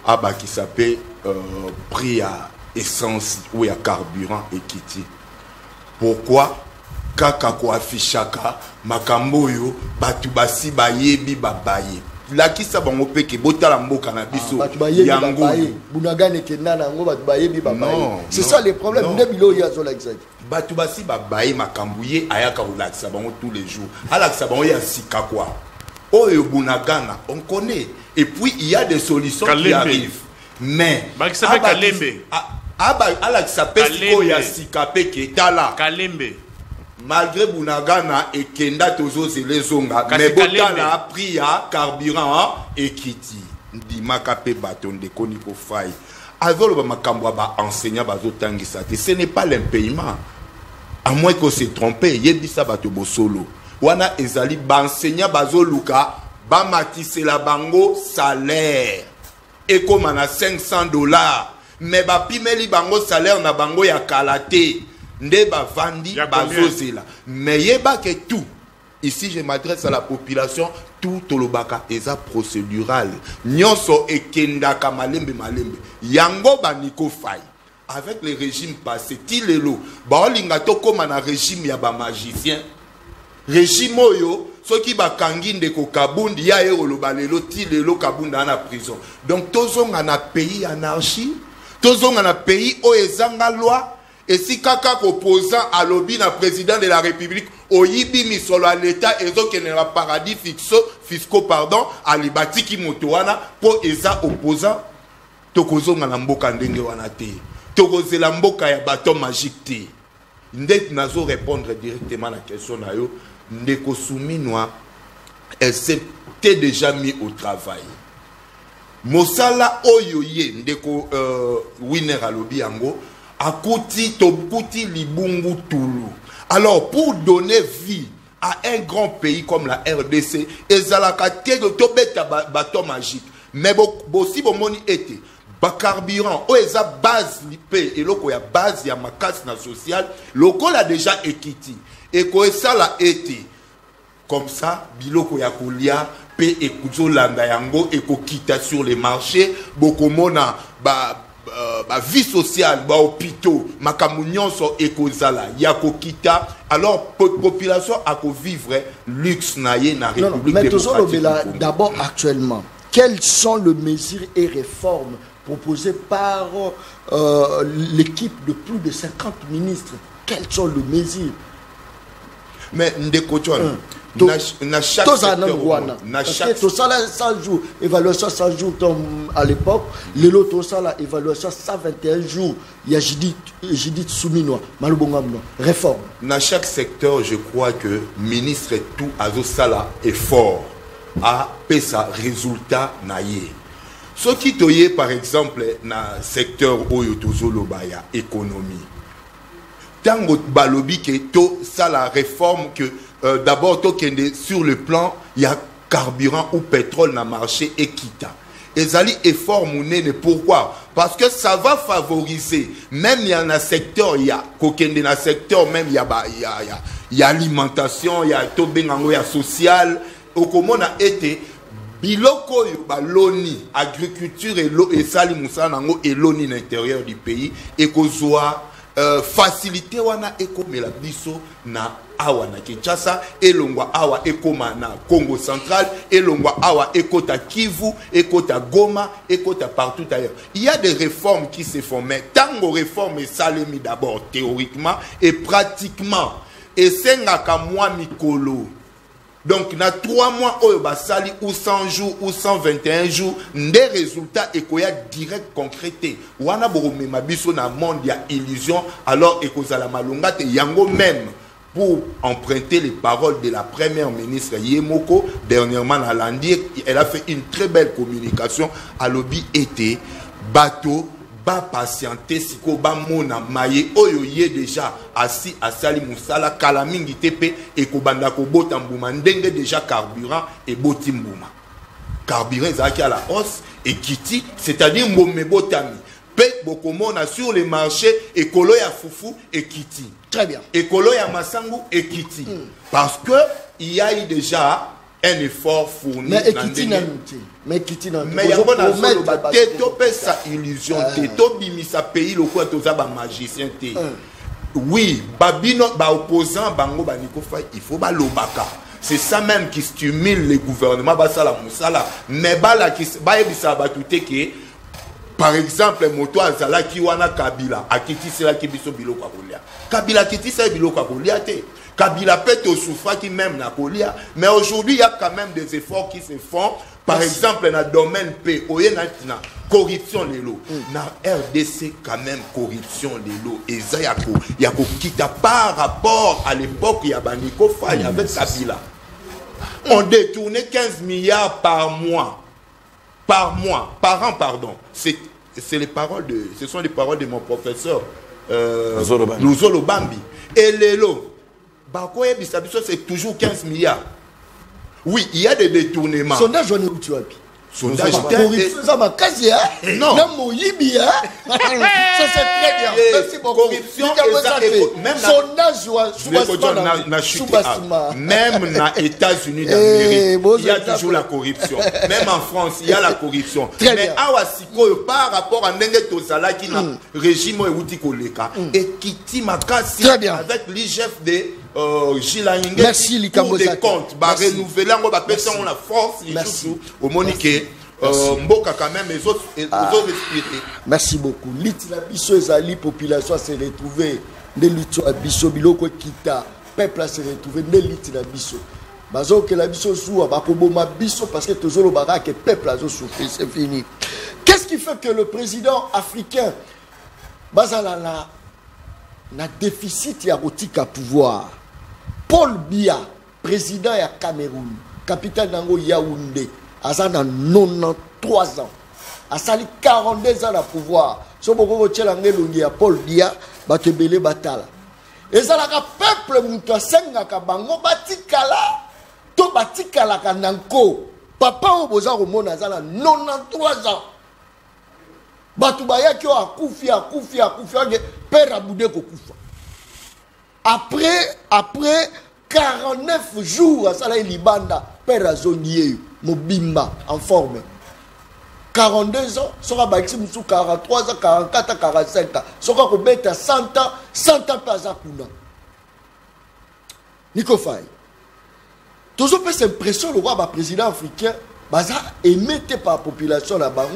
aba qui s'appelle prix à essence ou ya carburant et kiti. Pourquoi kaka ko afishaka makambo yo batu basi bayebi babaye la ki sa bango peke botala mboka na biso yango bunagane kenana ngo batu bayebi babaye. C'est ça le problème ndebilo ya zo l'exact. Batu basi babaye makambo ye ayaka relaxa bango tous les jours. Alaxa bango ya sika quoi. Oyo bunagana on connaît et puis il y a des solutions qui arrivent. Mais Alaxa pesiko ya sika peke tala Kalembe. Malgré Bunagana et Kenda Tozo Zelezonga, mais Botala a pris à carburant et Kiti. Ndi makape baton de Koniko Fay. Avec le Makambo enseignant Bazo Tangisate, ce n'est pas l'impayement. À moins qu'on s'est trompé, Yebisa Bato Bosolo. Wana Ezali, enseignant Bazo Luka, Bamatisse la bango salaire. Et comme on a $500. Mais Bapimeli bango salaire na bango ya kalate. Ndeba vandi bazozela. Mais yeba que tout. Ici je m'adresse à la population. Tout tolobaka eza procédural. Nyonso ekendaka malembe malembe. Yango baniko fay. Avec le régime passé, tilelo. Baolinga to comme un régime ya ba magicien. Régime oyo ceux qui bakangi ndeko Kabundi ya oloba lelo ti lelo Kabunda na prison. Donc tozonga na pays anarchie, tozonga na pays o ezanga loi. Et si kaka opposant à lobby na président de la République, oyibi misolo à l'État et donc n'a paradis fiscaux pardon, à libati ki motowana pour eza opposant, tokozonga na mboka ndenge wana te. Tokozela mboka ya bateau magique te. Ndek nazo répondre directement à la question na yo, ndeko Souminwa, elle s'était déjà mis au travail. Mosala oyoye ndeko winner à lobby yango. Akuti tobuti libungu tulu. Alors pour donner vie à un grand pays comme la RDC, ezalaka te tobeta bateau magique. Mais bosi bomoni été ba carburant o eza base lipé et loko ya base ya makasi na social, loko la déjà ekiti. Et ko esala été comme ça biloko ya kolia pe ekuzolanda yango ekokita sur les marchés bokomona vie sociale, hôpitaux, makamunyon so ekozala, yako kita, alors population a ko vivre luxe naie na République démocratique. D'abord actuellement, quelles sont les mesures et réformes proposées par l'équipe de plus de 50 ministres? Quelles sont les mesures? Mais ndeko John, na chaque tout ça là 100 jours, évaluation 100 jours à l'époque, le lot tout ça là évaluation 121 jours, il y a Judith Souminwa, Malubongamno, réforme. Dans chaque secteur, je crois que ministre et tout azo sala effort à pesa résultat naie. Ce qui toye par exemple na secteur oyo tozolobaya économie. Tango balobi que to ça la réforme que d'abord sur le plan il y a carburant ou pétrole na marché équitable. Ezali effort mounene pourquoi? Parce que ça va favoriser même il y a un secteur il y a kokende na secteur même il y a alimentation, il y a to bengango ya social au comment a été biloko yo baloni agriculture et l'eau et sali musana nango eloni l'intérieur du pays et kozwa facilité wana ekomela biso na awa na Kinshasa elongwa awa ekoma na Congo central elongwa awa ekota Kivu ekota Goma ekota partout ailleurs. Il y a des réformes qui se font mais tango réforme salemi d'abord théoriquement et pratiquement et sengaka mwa mikolo. Donc, na 3 mois, oyo basali ou 100 jours ou 121 jours, des résultats ekoya direct concrété. Wana borome mabiso na monde ya illusion, alors ekozala malonga te yango même pour emprunter les paroles de la première ministre Yemoko dernièrement à Landier, elle a fait une très belle communication à lobby été bateau ba patienter siko ba mona maye oyo ye déjà assis à sali musala kala mingi tepe et ko banda ko bota mbuma ndenge déjà carburant et boti mbuma carburant zaki à la hausse et kiti c'est-à-dire mbome botami pe bokomona sur les marchés ekolo ya fufu et kiti très bien ekolo ya masangu et kiti parce que il y a eu déjà un effort fourni mais Kiti mais il y a pas sa illusion to bimisa pays le quoi to za ba magicien te oui babino ba opposant bango baniko fa il faut ba lobaka c'est ça même qui stimule les gouvernements ba sala musala mais ba la qui ba ebisa ba touté que par exemple moto azala ki wana Kabila akiti sela ki biso biloko akolia Kabila kiti sela biloko akolia te Kabila peut au souffrir qui même na kolia mais aujourd'hui il y a quand même des efforts qui se font par exemple dans le domaine P oye na corruption de l'eau na RDC quand même corruption de l'eau et ça yako kita par rapport à l'époque il y a Baniko Faye avec Kabila on détournait 15 milliards par an pardon c'est les paroles de ce sont les paroles de mon professeur Luzolo Bambi et Lelo c'est toujours 15 milliards. Oui, il y a des détournements. Sondage, on est où tu as dit? Sondage, non. Ça c'est très bien. merci beaucoup. Corruption même na États-Unis d'Amérique, il y a toujours la corruption. Même en France, il y a la corruption. Mais awasiko par rapport à ndenge tozala qui na régime euti koleka et kiti makasi avec l'IGF de merci Likambo des comptes ba renouveler ngo ba personne la force surtout au monique mboka quand même les autres expliquer. Merci beaucoup. Litila biso ezali population se retrouver de litila biso biloko kita peuple se retrouver de litila biso bazo que la biso soua ba koboma biso parce que tozolo baka que peuple azo souffrir, c'est fini. Qu'est-ce qui fait que le président africain bazala na déficit ya rotika pouvoir? Paul Biya, président ya Cameroun, capitale nango Yaoundé, a 93 ans. A sali 42 ans à pouvoir. So boko tchelange longi ya Paul Biya, batebele batala. Et ça la peuple muto senga ka bango batikala, to batikala kananko. Papa o boza romona azala 93 ans. Batu baya ki o akufi, père aboude ko kufa. Après 49 jours, ça là Libanda, père Azonier, Mobimba, en forme. 42 ans, sera Baxi Moussou 43 ans, 44 ans, 45 ans. Sera Robert 100 ans, 100 ans pas à Kuna. Nico Faye. Toujours fait cette impression, le roi président africain, baza aimé par la population là-bas.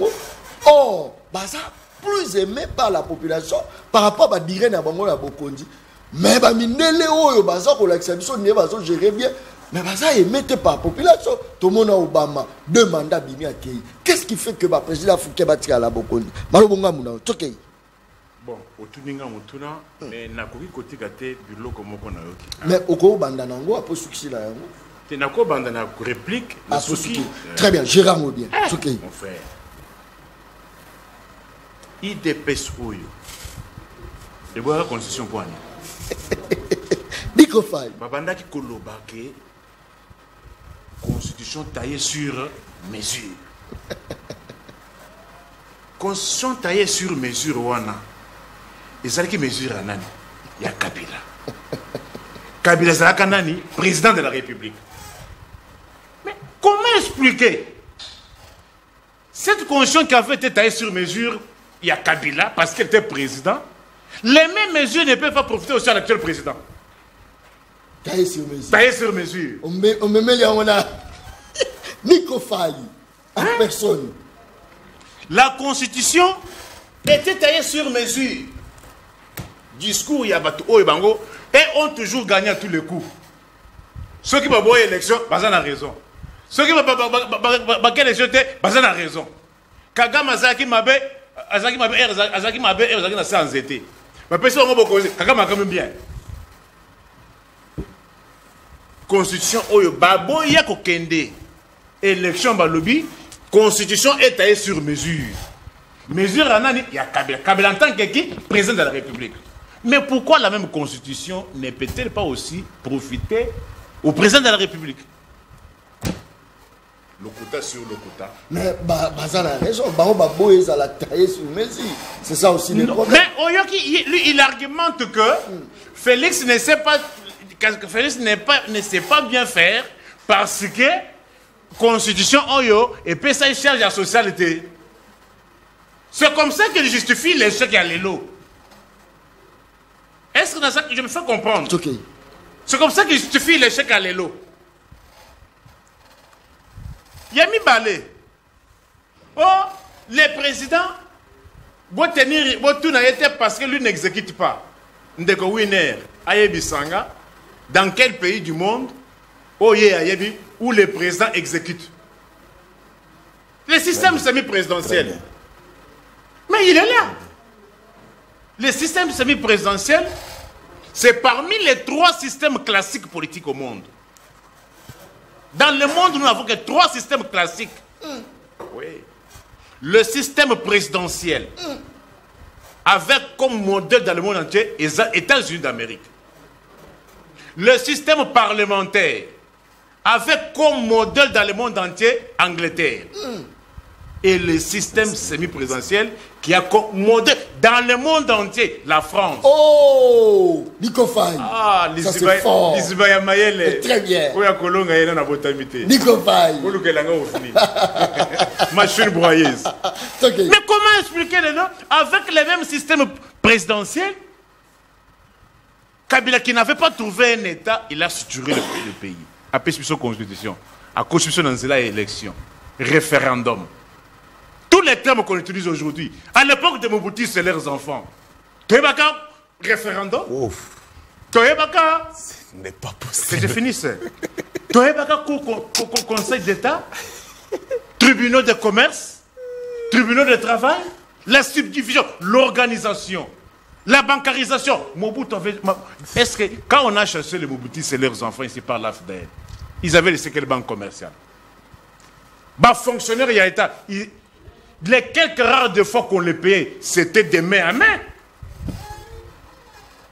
Or, baza plus aimé par la population par rapport à dire na bango la Bokondi. Mais bah minele oyo baza ko l'exception ne bazo gérer bien mais baza aimé par la population tout le monde a Obama 2 mandats bimi akei. Qu'est-ce qui fait que le président africain batika la Bokondi malobonga muna tokei bon otuninga mutuna mais nakoki kotika te biloko moko na yoki mais oko banda nango apo succès la yango te nako banda na réplique na suki très bien Gérard Modien tokei mon frère IDPS oyo de boire constitution pour ani Nico Faye babanda ki koloba ke constitution taillée sur mesure constitution taillée sur mesure wana ezali ki mesure anani ya Kabila zalaka nani président de la République. Mais comment expliquer cette constitution qui avait été taillée sur mesure il y a Kabila parce qu'elle était président? Les mêmes mesures ne peuvent pas profiter aussi à l'actuel président. Taillé sur mesure. Taillé sur mesure. On me met là, on a Nico Faye en personne. La constitution était taillée sur mesure. Discours, il y a Oyebango, et ont toujours gagné à tous les coups. Ceux qui vont avoir l'élection, ils ont raison. Ceux qui vont avoir l'élection, ils ont raison. Kagame Azaki Mabe, Azaki Mabe, Azaki na sans été. Mais personne ne va pas Kagame a quand même bien. Constitution Oyo Babo Yako Kende. Élection Balobi, constitution est taillée sur mesure. Mesure Anani, il y a Kabila. Kabila en tant que qui? Président de la République. Mais pourquoi la même constitution ne peut-elle pas aussi profiter au président de la République? Le quota sur le quota. Mais Bazan a raison. Babo est à la taille sur mesure. C'est ça aussi le problème. Mais Oyoki, lui, il argumente que Félix ne sait pas, ne sait pas bien faire parce que constitution Oyo et puis ça il charge la socialité. C'est comme ça qu'il justifie l'échec à l'élo. Est-ce que je me fais comprendre? Okay. C'est comme ça qu'il justifie l'échec à l'élo. Yami Balé. Oh, les présidents vont tenir, vont tout n'arrêter parce que lui n'exécute pas. Ndeko Winner, Ayebi Sanga, dans quel pays du monde, oh Ayebi, où les présidents exécutent? Le système semi-présidentiel. Mais il est là. Le système semi-présidentiel, c'est parmi les 3 systèmes classiques politiques au monde. Dans le monde, nous n'avons que 3 systèmes classiques. Oui. Le système présidentiel, avec comme modèle dans le monde entier les États-Unis d'Amérique. Le système parlementaire, avec comme modèle dans le monde entier Angleterre. et le système semi-présidentiel qui a commandé dans le monde entier la France. Oh, Nico Faye. Ah, ça c'est fort. Très bien. Nico Faye. Machine broyeuse. Okay. Mais comment expliquer les noms avec le même système présidentiel? Kabila qui n'avait pas trouvé un État, il a structuré le pays. Après la constitution, à constitution dans la élection, référendum. Tous les termes qu'on utilise aujourd'hui, à l'époque de Mobutu, c'est leurs enfants. Toyebaka, référendum. Ouf. Toyebaka. Ce n'est pas possible. C'est fini, ça. Toyebaka, conseil d'État, tribunaux de commerce, tribunaux de travail, la subdivision, l'organisation, la bancarisation. Mobutu avait... Est-ce que quand on a chassé les Mobutu, c'est leurs enfants ici par l'AFDEL, ils avaient laissé quelle banque commerciale? Bah, fonctionnaire, il y a État. Les quelques rares de fois qu'on les payait, c'était de main à main.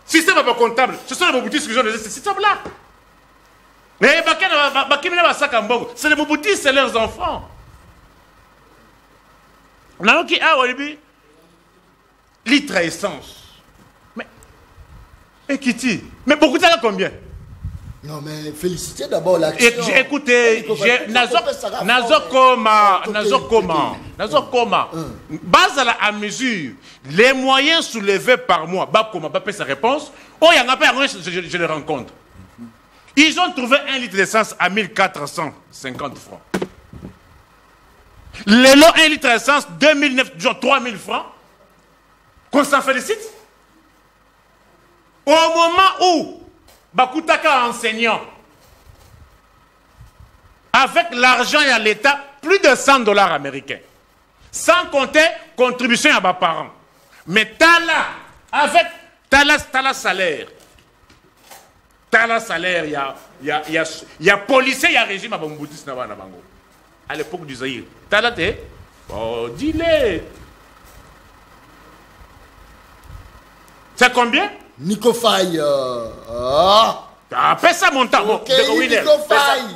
Système pas comptable, ce sont les Mobutu qui ont ce système-là. Mais c'est les Mobutu, c'est leurs enfants. Non, qui a litre essence. Mais, et Kitty, mais beaucoup de ça combien? Non, mais félicitez d'abord l'action. Écoutez, Nazokoma, base à mesure, les moyens soulevés par moi, Babkoma, sa réponse, oh, il y en a pas, je les rencontre. Ils ont trouvé 1 litre d'essence à 1450 francs. Les lots 1 litre d'essence, 2009, 3000 francs. Qu'on s'en félicite. Au moment où Bakutaka enseignant, avec l'argent et à l'État, plus de 100 $ américains. Sans compter contribution à mes parents. Mais Tala, avec Tala salaire. Tala salaire, il y a policier, il y a régime à Bambuti, à l'époque du Zaïre. Tala te, oh, dis-le. C'est combien? Nico Faye. Paie ça mon temps. Nico Faye.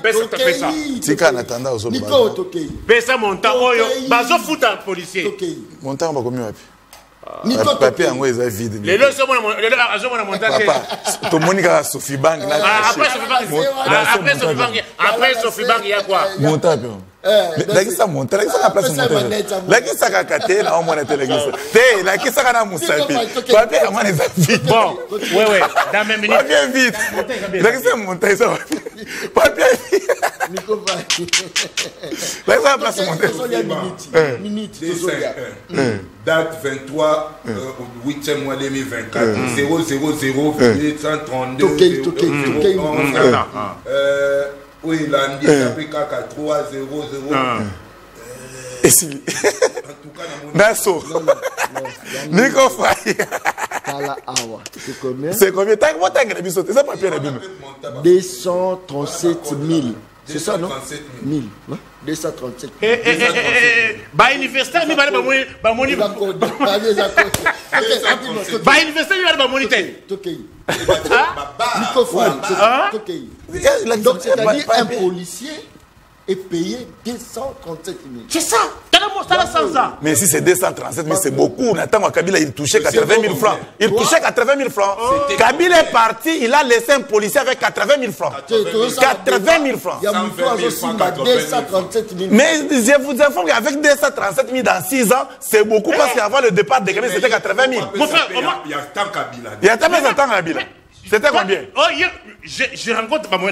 Tika en attendant aux autres. Nico Tokei. Paie ça mon temps. Bazo fout un policier. Mon temps va combien? Nico papier en est vide. Les deux sont mon montage. Papa, ton Monica Sophie Bank. Après Sophie Bank, il y a quoi? Montage. Là, ça monte. Là, ça place montage. Là, ça a caté. Là, on monte la guise. Là, ça a moussapi. Papier, on est vide. Bon, oui. Dans mes minutes. Papier vide. Là, ça monte. Papier vide. Nico Faye. Là, ça place montage. Minute. Date 23 8e mois 2024 000 132 oui, l'Andy APK 300. Et si en tout cas Nasso Nico Faye. C'est combien? C'est combien? T'as c'est ça papier 237 000. C'est ça, non? 1000. 237 000. Bah, université, il va y avoir mon niveau. Bah, université, il va y avoir mon niveau. Nico Faye. Donc, c'est-à-dire un policier est payé 237 000. C'est ça. Mais si c'est 237 000, c'est beaucoup. Nathan Kabila, il touchait 80 000 francs. Il touchait 80 000 francs. Kabila est parti, il a laissé un policier avec 80 000 francs. 80 000 francs. Il y a 237 000. Mais je vous informe qu'avec 237 000 dans 6 ans, c'est beaucoup parce qu'avant le départ de Kabila, c'était 80 000. Mon frère, il y a tant Kabila. Il y a tant Kabila. C'était combien? Oh, je rencontre pas moi.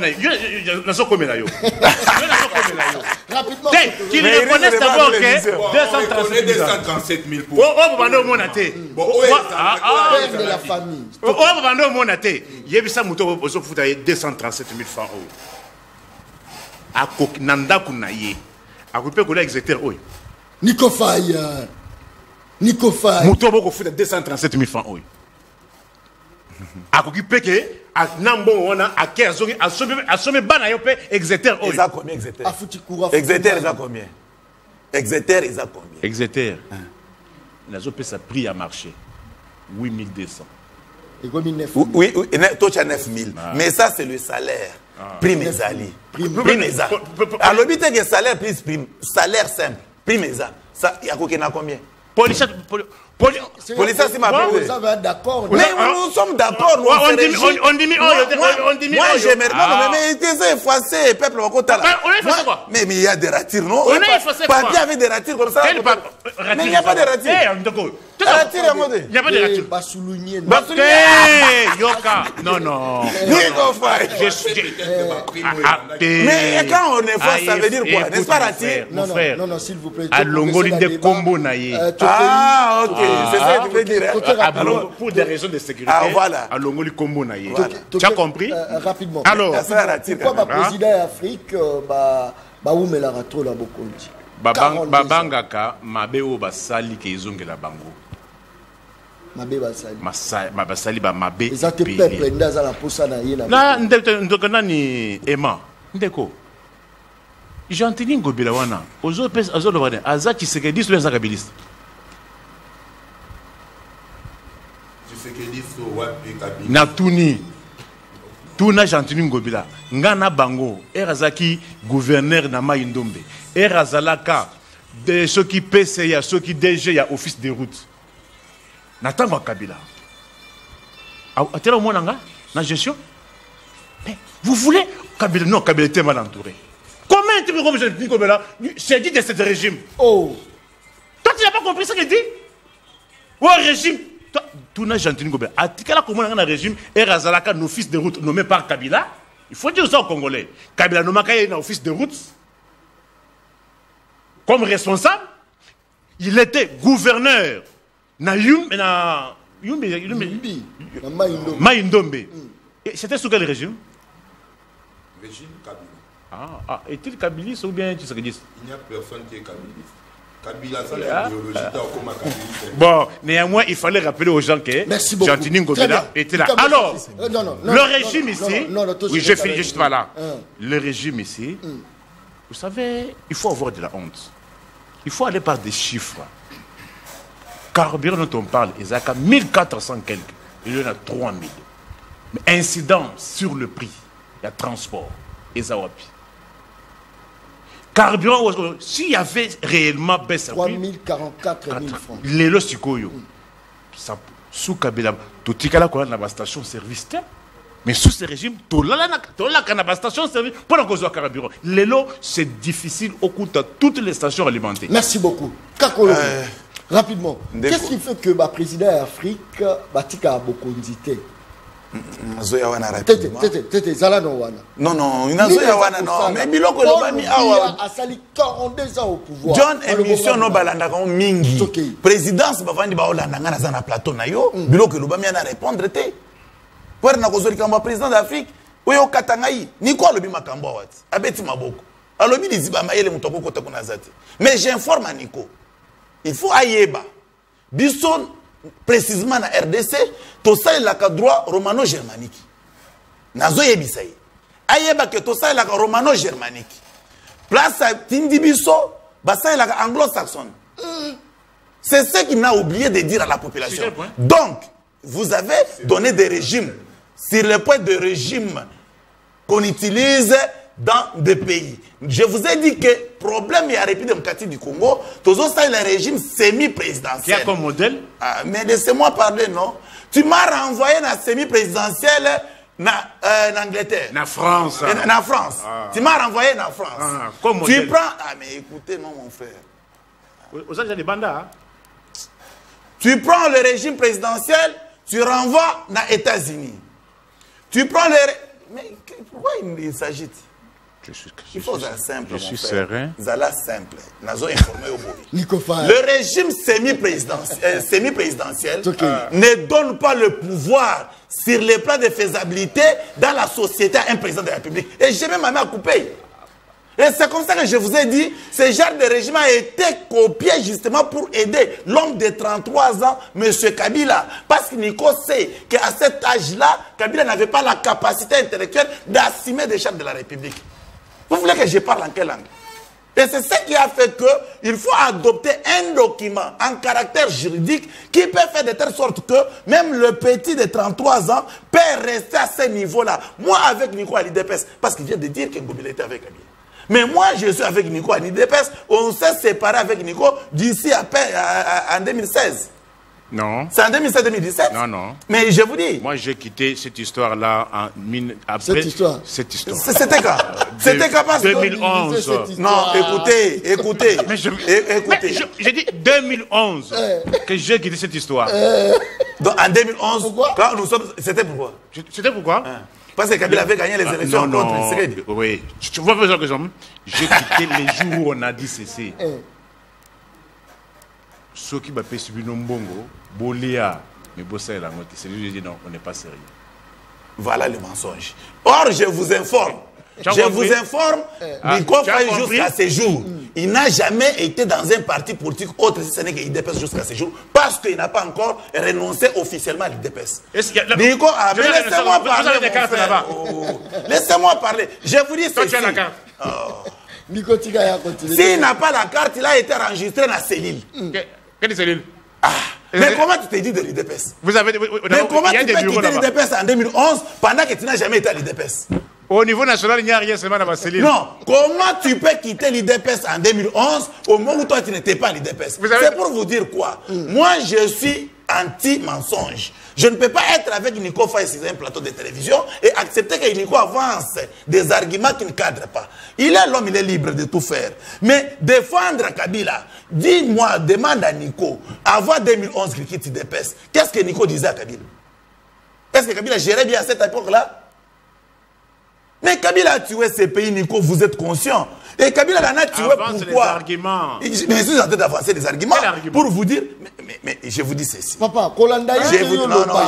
Rapidement. Qu'ils reconnaissent d'abord que 237 000 pour. De la famille. Il y a 237 000 francs. À Nanda Kounaye. À couper qu'on a exécuté. Nico Faye. Nico Faye. Mouto Boko fout 237 000 francs. A occupé que à Nambo on a à Kerzongi à sommet bana yope Exeter. Ils a combien Exeter? Exeter ils a combien? Exeter ils a combien? Exeter. Nazo peut ça prix à marché 8200. Oui, toi tu as 9000. Mais ça c'est le salaire. Prime Ezali. Prime Ezali. Alors l'obité que salaire plus prime, salaire simple. Prime Ezali. Ça, il y a combien? Police, c'est ma vous avez d'accord. Mais nous sommes d'accord. On dit moi, j'aimerais pas, mais c'est effacé, peuple. On a effacé quoi? Mais il y a des ratires, non? On a effacé quoi? Pas avec des ratires comme ça. Mais il n'y a pas de ratires. Il n'y a pas de ratires. Basoulounier. Yoka. Non. Mais quand on est fort, ça veut dire quoi? N'est-ce pas ratir? Non, s'il vous plaît. À Longoli de Combo Naye. Ah, ok. C'est ça que tu veux dire. Pour des raisons de sécurité. Ah, voilà. À Longoli Combo Naye. Tu as compris? Rapidement. Alors, pourquoi le président d'Afrique où me la trop la bokondi? Babangaka mabeo basali ke izongela bango. Mabe basali. Basali ba mabe. Ezate peuple ndaza la posa na yena. Na ndekana ni Emma. Ndeko. Jean-Tini Ngobila wana. Ozo lo wana. Aza Tshisekedi so za kabiliste. Tshisekedi so wapi kabila. Na Tuna Jean-Tini Ngobila. Ngana bango. Erazaki gouverneur na Mai Ndombe. Erazalaka de ceux qui PCA, ceux qui DG ya office de route. Natanga Kabila. Atela au monanga na gestion. Mais vous voulez Kabila? Non, Kabila était mal entouré. Comment tu peux comme Jean-Tini Ngobila? C'est dit de ce régime. Oh. Toi tu n'as pas compris ce qu'il dit? Ouais, régime. Tout n'a Jean-Tini Ngobila. Atikala comment on a un régime Erazalaka office de route nommé par Kabila. Il faut dire ça aux Congolais. Kabila nommé un office de route. Comme responsable, il était gouverneur na Maïndombe. C'était sous quel régime? Régime Kabila. Ah, est-il kabiliste ou bien tshisekediste? Il n'y a personne qui est kabiliste. Kabila, ça l'idéologie comme kabiliste. Bon, néanmoins, il fallait rappeler aux gens que Jean-Tini Ngobila était là. Alors, le régime ici, oui, je finis juste par là. Le régime ici, vous savez, il faut avoir de la honte. Il faut aller par des chiffres. Carburant dont on parle, il y a 1400 quelques. Il y en a 3000. Mais incident sur le prix, il y a transport. Et ça, carburant, s'il y avait réellement baisse, 3044 000 francs. Les lossikoyo, sous Kabila, tout le monde a la station service. Mais sous ce régime, tout le monde a la station service pour la cause de carburant. Les lots, c'est difficile au coût de toutes les stations alimentaires. Merci beaucoup. Kakolo, rapidement, qu'est-ce qui fait que le président d'Afrique a beaucoup d'idées? Non, mais biloko lobani awa a sali 42 ans au pouvoir. John émission no balanda ko mingi. Présidence bavandi ba olanda ngana za na plateau na yo, biloko lobami na répondre te. Pour na kozoli kamba président d'Afrique, oyo katangai, ni ko lobi makambo wati. Abeti maboko. Alobi liziba mayele mutoko kota kuna zati. Mais j'informe à Nico. Il faut ayeba. Bison précisément na RDC, to ça la droit romano-germanique. Nazo yebisai. Ayeba que to ça la romano-germanique. Place à Tindibiso, basa la anglo-saxonne. C'est ce qu'il n'a oublié de dire à la population. Donc, vous avez donné des régimes sur le point de régime qu'on utilise dans des pays. Je vous ai dit que le problème est à la République démocratique du Congo, tout ça le régime semi-présidentiel. Qui a comme modèle? Mais laissez-moi parler, non? Tu m'as renvoyé dans semi-présidentiel en Angleterre. En France. En France. Tu m'as renvoyé en France. Comme tu prends... Ah, mais écoutez, non, mon frère. Vous avez des bandas, hein? Tu prends le régime présidentiel, tu renvoies dans les États-Unis. Tu prends le... Mais pourquoi il s'agite? Il faut être simple. Je suis serein. Zala simple. Le régime semi-présidentiel ne donne pas le pouvoir sur les plans de faisabilité dans la société à un président de la République. Et j'ai même à couper. Et c'est comme ça que je vous ai dit, ce genre de régime a été copié justement pour aider l'homme de 33 ans, M. Kabila. Parce que Nico sait qu'à cet âge-là, Kabila n'avait pas la capacité intellectuelle d'assumer des charges de la République. Vous voulez que je parle en quelle langue? Et c'est ce qui a fait qu'il faut adopter un document en caractère juridique qui peut faire de telle sorte que même le petit de 33 ans peut rester à ce niveau-là. Moi, avec Nico à l'IDPS, parce qu'il vient de dire que Ngobila était avec Kabila. Mais moi, je suis avec Nico à l'IDPS. On s'est séparé avec Nico d'ici en 2016. Non. C'est en 2016-2017. Non, non. Mais je vous dis. Moi, j'ai quitté cette histoire-là après. Cette histoire. C'était quand? C'était quand? 2011. Non, écoutez. Mais j'ai dit 2011 que j'ai quitté cette histoire. Donc en 2011, pourquoi? Quand nous sommes. C'était pourquoi? C'était pourquoi? Parce que Kabila avait gagné les élections contre Tshisekedi. Oui. Tu vois besoin que j'ai quitté les jours où on a dit ceci. Ceux qui m'appellent Subino Mbongo, Boléa, mais Bossa et la moitié, c'est lui qui dit non, on n'est pas sérieux. Voilà le mensonge. Or, je vous informe. Nico Faye jusqu'à ce jour, il n'a jamais été dans un parti politique autre si ce n'est qu'il dépasse jusqu'à ce jour, parce qu'il n'a pas encore renoncé officiellement à l'IDPS. Nico, laissez-moi parler. Laissez-moi parler. Je vous dis ceci. S'il n'a pas la carte, il a été enregistré dans la cellule. Quelle cellule? Mais comment tu t'es dit de l'IDPS? Mais comment tu peux quitter l'IDPS en 2011 pendant que tu n'as jamais été à l'IDPS? Au niveau national, il n'y a rien seulement dans ma cellule. Non, comment tu peux quitter l'IDPS en 2011 au moment où toi tu n'étais pas à l'IDPS? C'est pour vous dire quoi? Moi, je suis anti-mensonge. Je ne peux pas être avec Nico Faye sur un plateau de télévision et accepter que Nico avance des arguments qui ne cadrent pas. Il est l'homme, il est libre de tout faire. Mais défendre Kabila, dis-moi, demande à Nico, avant 2011 qu'il quitte l'IDPS, qu'est-ce que Nico disait à Kabila? Est-ce que Kabila gérait bien à cette époque-là? Mais Kabila a tué ces pays, Nico, vous êtes conscient. Et Kabila en a tué pourquoi? Mais je suis en train d'avancer des arguments pour vous dire. Mais je vous dis ceci. Papa, Kolanda, non,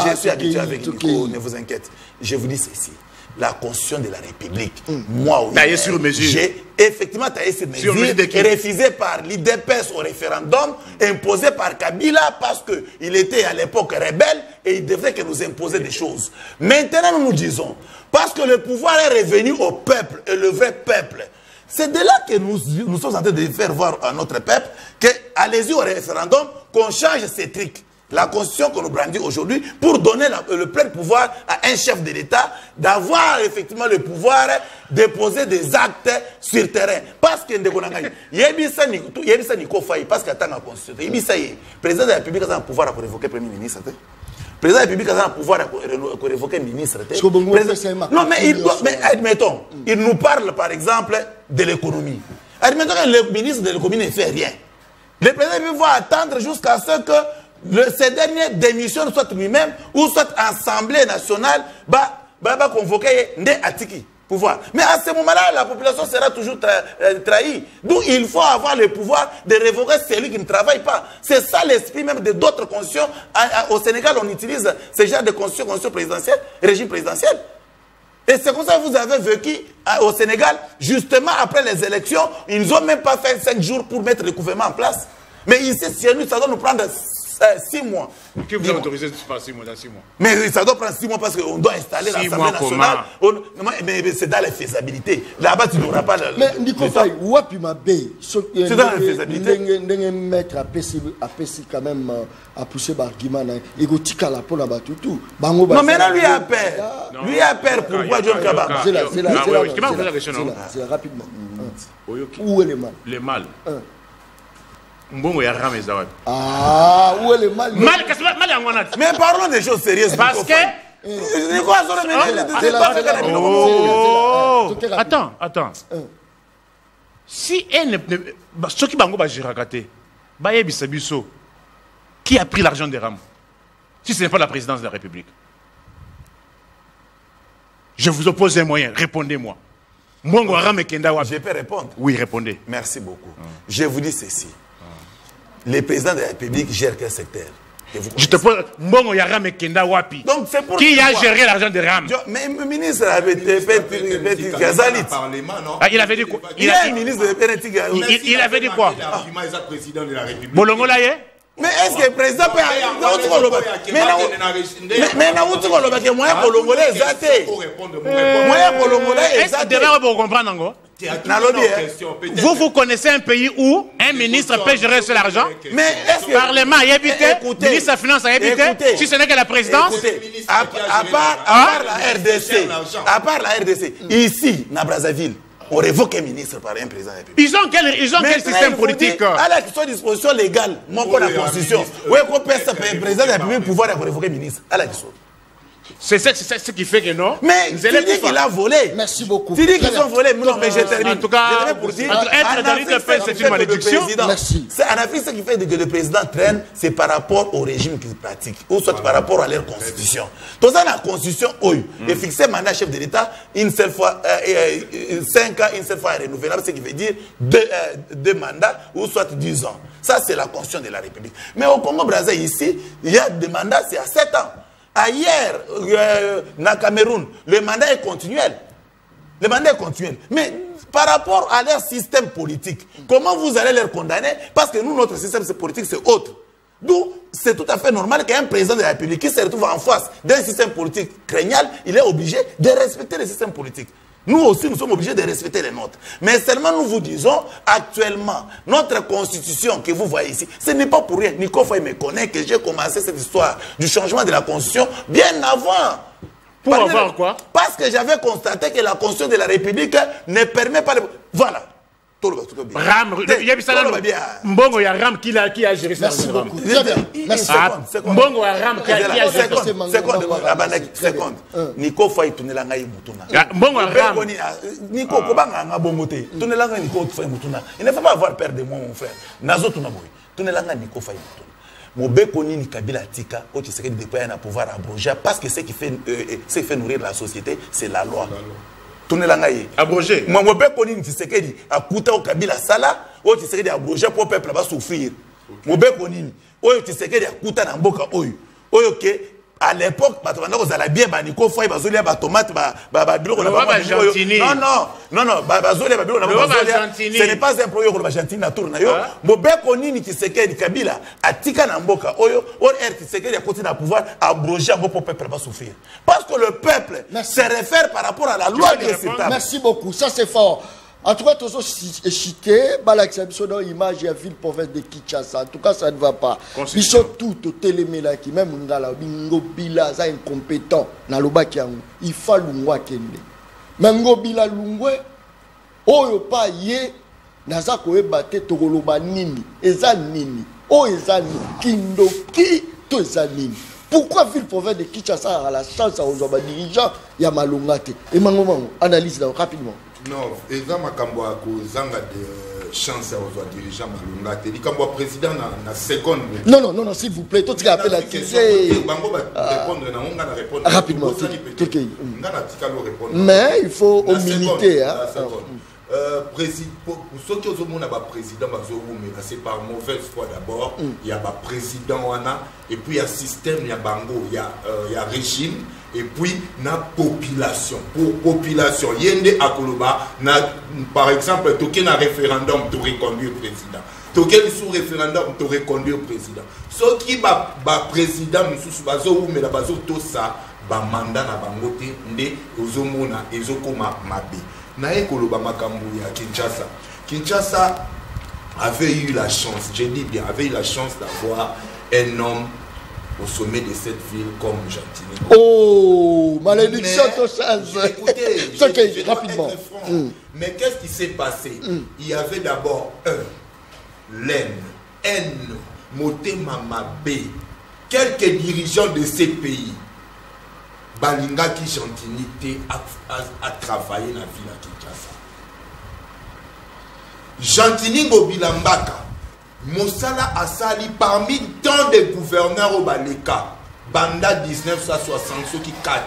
je suis habitué avec Nico, ne vous inquiétez. Je vous dis ceci. La Constitution de la République, moi, taillé sur mesure. J'ai effectivement taillé sur mesure et refusé par l'IDPS au référendum, imposé par Kabila parce qu'il était à l'époque rebelle et il devait que nous imposer des choses. Maintenant, nous nous disons, parce que le pouvoir est revenu au peuple et le vrai peuple. C'est de là que nous sommes en train de faire voir à notre peuple que allez-y au référendum, qu'on change ces trucs. La constitution que nous brandit aujourd'hui pour donner le plein pouvoir à un chef de l'État d'avoir effectivement le pouvoir de poser des actes sur terrain. Parce que Yebisa Nico Faye, parce qu'il attend la constitution. Yebisa, le président de la République a un pouvoir pour révoquer le Premier ministre. Le président de la République a un pouvoir pour révoquer le ministre. Non, mais admettons, il nous parle par exemple de l'économie. Admettons que le ministre de l'économie ne fait rien. Le président va attendre jusqu'à ce que ce dernier démissionne soit lui-même ou soit Assemblée nationale va convoquer Ndé Atiki pouvoir. Mais à ce moment-là, la population sera toujours trahie. Donc il faut avoir le pouvoir de révoquer celui qui ne travaille pas. C'est ça l'esprit même de d'autres constitutions. Au Sénégal, on utilise ce genre de constitution présidentielle, régime présidentiel. Et c'est comme ça que vous avez vécu au Sénégal, justement après les élections, ils n'ont même pas fait 5 jours pour mettre le gouvernement en place. Mais ici, chez nous, ça doit nous prendre 6 mois. Qui vous a autorisé de faire 6 mois dans 6 mois? Mais ça doit prendre 6 mois parce qu'on doit installer l'Assemblée nationale. Mais c'est dans la faisabilité. Là-bas, tu n'auras pas... Mais Nico Faye, c'est dans la faisabilité. Mettre à PC quand même à pousser l'argument. Il faut que la peau là-bas tout. Non, mais là, lui a peur. Lui a peur. Pourquoi John Kababa? C'est rapidement. Où est le mal? Le mal. Mbongo ya rame zawapi. Ah, où est le mal? Mal, qu'est-ce que mal en a? Mais parlons des choses sérieuses. Parce que attends. Si elle ceux qui bango ba girakate, ba yebisa biso. Qui a pris l'argent des rames? Si ce n'est pas la présidence de la République. Je vous oppose un moyen, répondez-moi. Mbongo rame kenda wapi? Je peux répondre. Oui, répondez. Merci beaucoup. Je vous dis ceci. Le président de la République gère quel secteur? Je te pose, Mbongo Yarame Kenda Wapi. Donc c'est pour qui a géré l'argent de RAM? Mais le ministre avait été Gazalit. Il avait dit quoi? Il est ministre de il avait dit quoi? Bolongo là est? Mais est-ce que le président peut est-ce que vous comprendre? Vous connaissez un pays où un ministre peut gérer cet argent? Mais est-ce que le Parlement a habité, le ministre des Finances a habité, si ce n'est que la présidence? À part la RDC, ici, à Brazzaville, on révoque un ministre par un président de la République. Ils ont quel système politique? À la question de disposition légale, mon la constitution. Oui, qu'on peut le président de la République pouvoir révoquer un ministre. À la question. C'est ce qui fait que non. Mais tu dis qu'il a volé. Merci beaucoup. Tu dis qu'ils ont volé. Non, mais je termine. En tout cas, pour dire, être dans l'UDP, c'est une malédiction. Merci. En Afrique, ce qui fait que le président traîne, c'est par rapport au régime qu'il pratique, ou soit par rapport à leur constitution. Dans la constitution, est fixé mandat chef de l'État une seule fois, 5 ans, une seule fois renouvelable, ce qui veut dire 2 mandats, ou soit 10 ans. Ça, c'est la constitution de la République. Mais au Congo-Brazzaville, ici, il y a des mandats, c'est à 7 ans. Ailleurs, dans Cameroun, le mandat est continuel. Le mandat est continuel. Mais par rapport à leur système politique, comment vous allez les condamner? Parce que nous, notre système politique, c'est autre. D'où, c'est tout à fait normal qu'un président de la République qui se retrouve en face d'un système politique craignal, il est obligé de respecter le système politique. Nous aussi, nous sommes obligés de respecter les nôtres. Mais seulement nous vous disons, actuellement, notre constitution que vous voyez ici, ce n'est pas pour rien. Nico Faye me connaît que j'ai commencé cette histoire du changement de la constitution bien avant. Pour avoir quoi? Parce que j'avais constaté que la constitution de la République ne permet pas de... Voilà. Ram, Mbongo ya Ram qui a géré ça. Merci beaucoup. Mbongo ya Ram qui a géré ça. Seconde. Nico Faye tunelanga mutuna. Mbongo ya Ram. Nico kobanga nga bongote. Tunelanga Nico Faye mutuna. Il ne faut pas avoir peur de moi mon frère. Nazo tunaboy. Tunelanga Nico Faye mutuna. Mobeko ni Kabila tika au Tshisekedi déployer un pouvoir abrogé parce que ce qui fait nourrir la société, c'est la loi. Abrogé. Moi, mon père connaît Tshisekedi à Kouta au Kabila Sala, au Tshisekedi abrogé pour le peuple va souffrir. Mon père connaît, au Tshisekedi à Kouta dans Boka Oyo. Ok, à l'époque, vous allez bien, Nico Faye, bazolia, tomate, biloko, non, bazolia, ce n'est pas un projet pour l'Argentine à tourner. Mon père connaît Tshisekedi Kabila à Tika Namboka Oyo, au Tshisekedi à continuer à pouvoir abroger pour le peuple va souffrir. Parce que le peuple se réfère par rapport à la loi qui est acceptable. Merci beaucoup, ça c'est fort. En tout cas, tous ceux chité, l'exception image de la ville province de Kinshasa. En tout cas, ça ne va pas. Ils sont tous au téléméla qui même Bingo Bila, ça incompétent. Dans le bac, il faut l'ungwa kende. Mango Bila l'ungwe, oyo pa ye, naza koe bate tokoloba nini, eza nini, o eza nini, kindoki, to eza nini. Pourquoi ville province de Kinshasa a la chance à aux dirigeants, il y a malongate. Et mango, analyse là, rapidement. Non, eza makambo ya kozanga de chance aux dirigeants malunga te likambo président na seconde. Non, s'il vous plaît, tout ce qui appelle la bango ba répondre na on va répondre rapidement. Répondre. Mais il faut humilité hein. Président pour ceux qui ont mon président c'est par mauvaise foi d'abord, il y a ba président wana et puis il y a système, il y a bango, il y a régime. Et puis, la population. Pour population, yende akoloba, par exemple, token un référendum, tu reconduire le président. Token sous référendum, tu reconduire le président. Ce qui va président, mais la base tout ça, mandat na bangote, nde ozomona ezokoma mabe. Na ekoloba makambu ya Kinshasa. Kinshasa avait eu la chance, je dis bien, avait eu la chance d'avoir un homme au sommet de cette ville comme Gentilly. Oh, malédiction, ton chance. Écoutez, rapidement. Mais qu'est-ce qui s'est passé? Il y avait d'abord haine, motema mabe. Quelques dirigeants de ces pays, Balinga qui Gentilly a travaillé dans la ville à Kinshasa. Gentilly Ngobilambaka. Mosala Asali parmi tant de gouverneurs au Baleka, Banda 1960, ceux qui 4.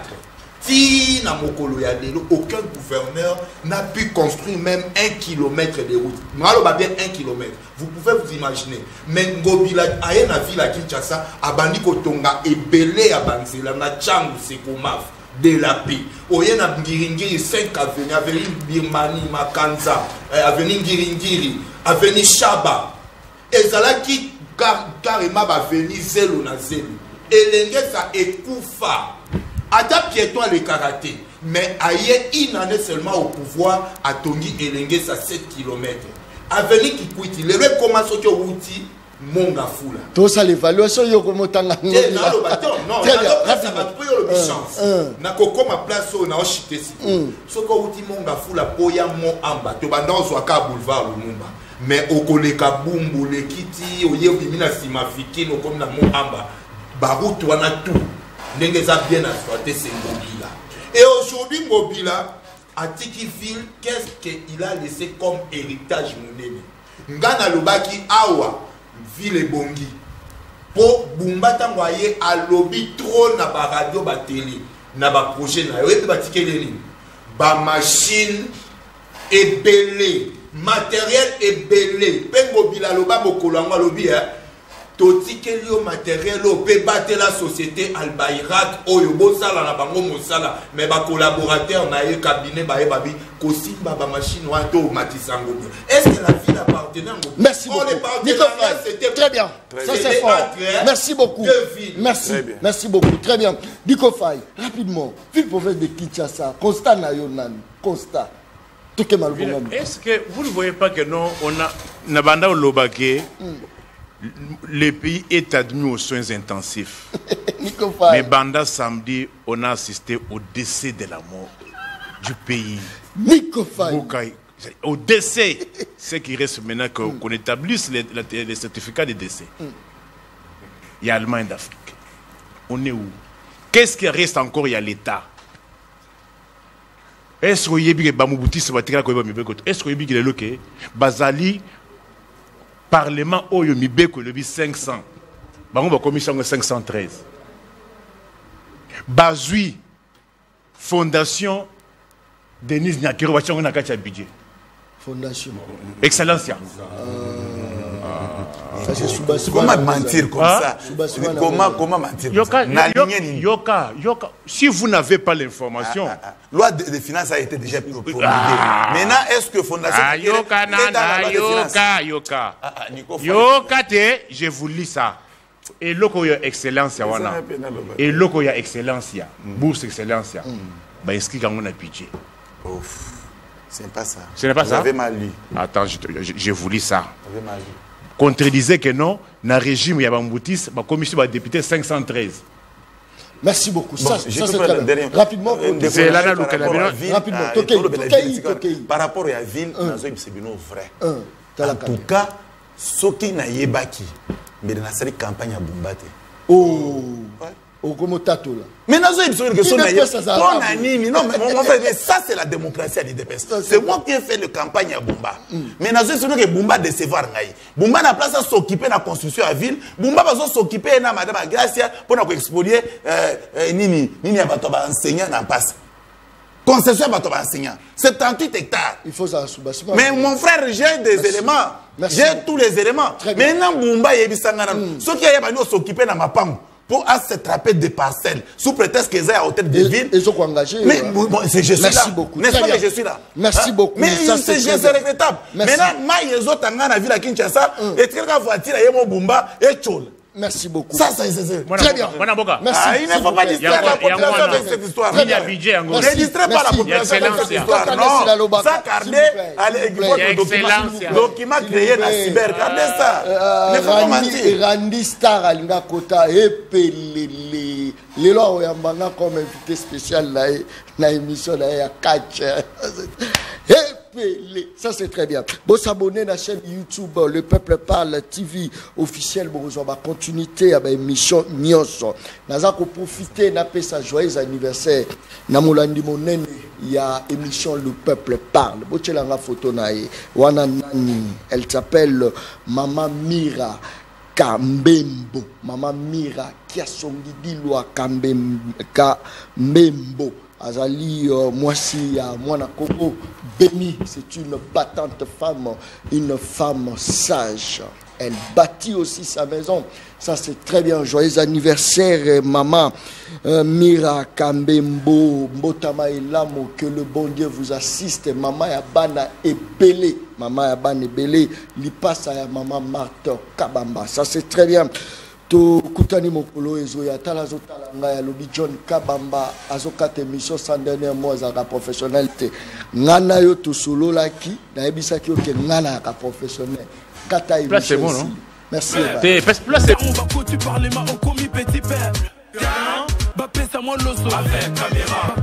Si na mokolo ya lelo, aucun gouverneur n'a pu construire même 1 kilomètre de route. Malo ba bien 1 kilomètre. Vous pouvez vous imaginer. Mais Ngobila aye na ville à Kinshasa, abandi kotonga ebele ya banzela na changu sekomaf de la paix. Oye na Ngiringiri 5 avenue, avenue Birmanie, Makanza, avenue Ngiringiri, avenue Shaba. Et ça là qui carrément va venir zélo na zélo. Et l'engagement écoufa. Ada piéton le karaté. Mais aïe, il en est seulement au pouvoir à Tongi et l'engagement à 7 km. Avenue qui quitte. Le commence au outil Monga Fula. Tout ça l'évaluation yo comme tanga. Non, très bien. Ça va trouver le chance. Na koko ma place na ochité si. Soko uti Monga Fula poya mo amba. To banda ozwaka boulevard Lumumba. Mais okoleka bumbu le kiti oye bimina simafiki no comme na mo amba. Baroute wana tout. Ndenge za bien asfalté c'est Ngobila. Et aujourd'hui Ngobila à Tikiville, qu'est-ce qu'il a laissé comme héritage monene? Ngana lobaki awa ville bongi po bumba tango aye alobi trop na ba radio ba télé na ba projet na yo et ba tikeleli ba machine ebele matériel ebele pengo bila loba mokolo ngo alobi totikeli yo matériel o pe battre la société Albayrak oyo bosala na bango mosala mais ba collaborateur na ye cabinet ba e babi kosimba ba machine wato matisango. Est-ce que la ville appartenait au Merci beaucoup. C'était très bien. Ça c'est fort. Merci beaucoup. Merci. Merci beaucoup. Très bien. Diko Faye, rapidement. Ville province de Kinshasa, constat na yo nan, constat. Est-ce que vous ne voyez pas que non on a nabanda lobake le pays est admis aux soins intensifs. Mais banda samedi, on a assisté au décès de la mort du pays. Au décès, ce qui reste maintenant qu'on établisse les certificats de décès. Il y a Allemagne d'Afrique. On est où? Qu'est-ce qui reste encore? Il y a l'État. Est-ce que est-ce Bazali Parlement Oyo Mibeko le 500. Bango commission 513. Bazui Fondation Denise Nyakiro Wachongo Nakacha budget. Fondation. Excellencia. Comment mentir comme ça? Comment mentir? Yoka. Si vous n'avez pas l'information. Loi des finances a été déjà promulguée. Maintenant, est-ce que Fondation. Yoka, je vous lis ça. Et loko ya excellence ya wana. Et loko ya excellence ya. Bourse excellence ya. Bah inscrit quand on a budget. Ce n'est pas ça. Ce n'est pas ça. Vous avez mal lu. Attends, je vous lis ça. Vous avez mal lu. Contredisait que non, dans le régime, il y a un boutis, ma commission va député 513. Merci beaucoup. Bon, ça c'est très bien. Rapidement, c'est là le rapidement. Par rapport à la ville, c'est bien vrai. En tout cas, ce qui n'a pas qui, mais dans la campagne à Bumbate. Oh. Mais non, mais ça c'est la démocratie à l'IDPS. C'est moi qui ai fait la campagne à Bumba. Mais nous avons que Bumba décevoir Naï. Bumba n'a place à s'occuper de la construction à la ville. Bumba va s'occuper de Madame Gracia pour nous expolier Nini à Batoba enseignant en passe. Concession à Batoba enseignant. 78 hectares. Il faut ça. Mais mon frère, j'ai des éléments. J'ai tous les éléments. Maintenant, Bumba et Bissangana. Ceux qui ont s'occuper de ma pang. Pour s'attraper des parcelles sous prétexte qu'ils aient à hôtel de ville. Ils sont engagés. Mais je suis là. Merci beaucoup. N'est-ce pas que je suis là? Merci beaucoup. Mais c'est regrettable. Maintenant, les autres en la ville à Kinshasa, et quelqu'un voiture à Bumba et Tchol. Merci beaucoup. Ça, c'est très bien. Merci. Il ne faut pas distraire la population avec cette histoire. Il y a budget en gros. Ne distraire pas la population avec cette histoire. Non. Ça, gardez, allez, le document créé dans Cyber. Gardez ça. Ne faut pas mentir. Randy Star Alinga Kota et Pelele. Les lois ont yambanga comme invité spécial dans l'émission de Catch. Ça c'est très bien. Bon, s'abonner à la chaîne YouTube Le Peuple Parle TV officiel. Bon, on va continuité à l'émission Nyonso. Nous allons profiter de sa joyeux anniversaire. Namolandi Monene, il y a émission Le Peuple Parle. Bon, tu as la photo naïe. Elle s'appelle Maman Mira Kambembo. Maman Mira Kiasongidilwa Kambembo. Azali Moissi Mwana Koko béni, c'est une battante femme, une femme sage. Elle bâtit aussi sa maison. Ça c'est très bien. Joyeux anniversaire maman Mira Kambembo Mbotama Elamo, que le bon Dieu vous assiste. Maman Yabana Ebele, maman Yabana Ebele, li passe à maman Marthe Kabamba. Ça c'est très bien. To kutani mokolo ezoya tala zotala ngaya lobi John Kabamba azokata émission sans dernier mois à la professionnalité ngana yo to solo laki na ebisaki oke ngana ka professionnel kata émission. C'est bon non? Merci. Tu parles, ma au commis petit peuple. Avec caméra.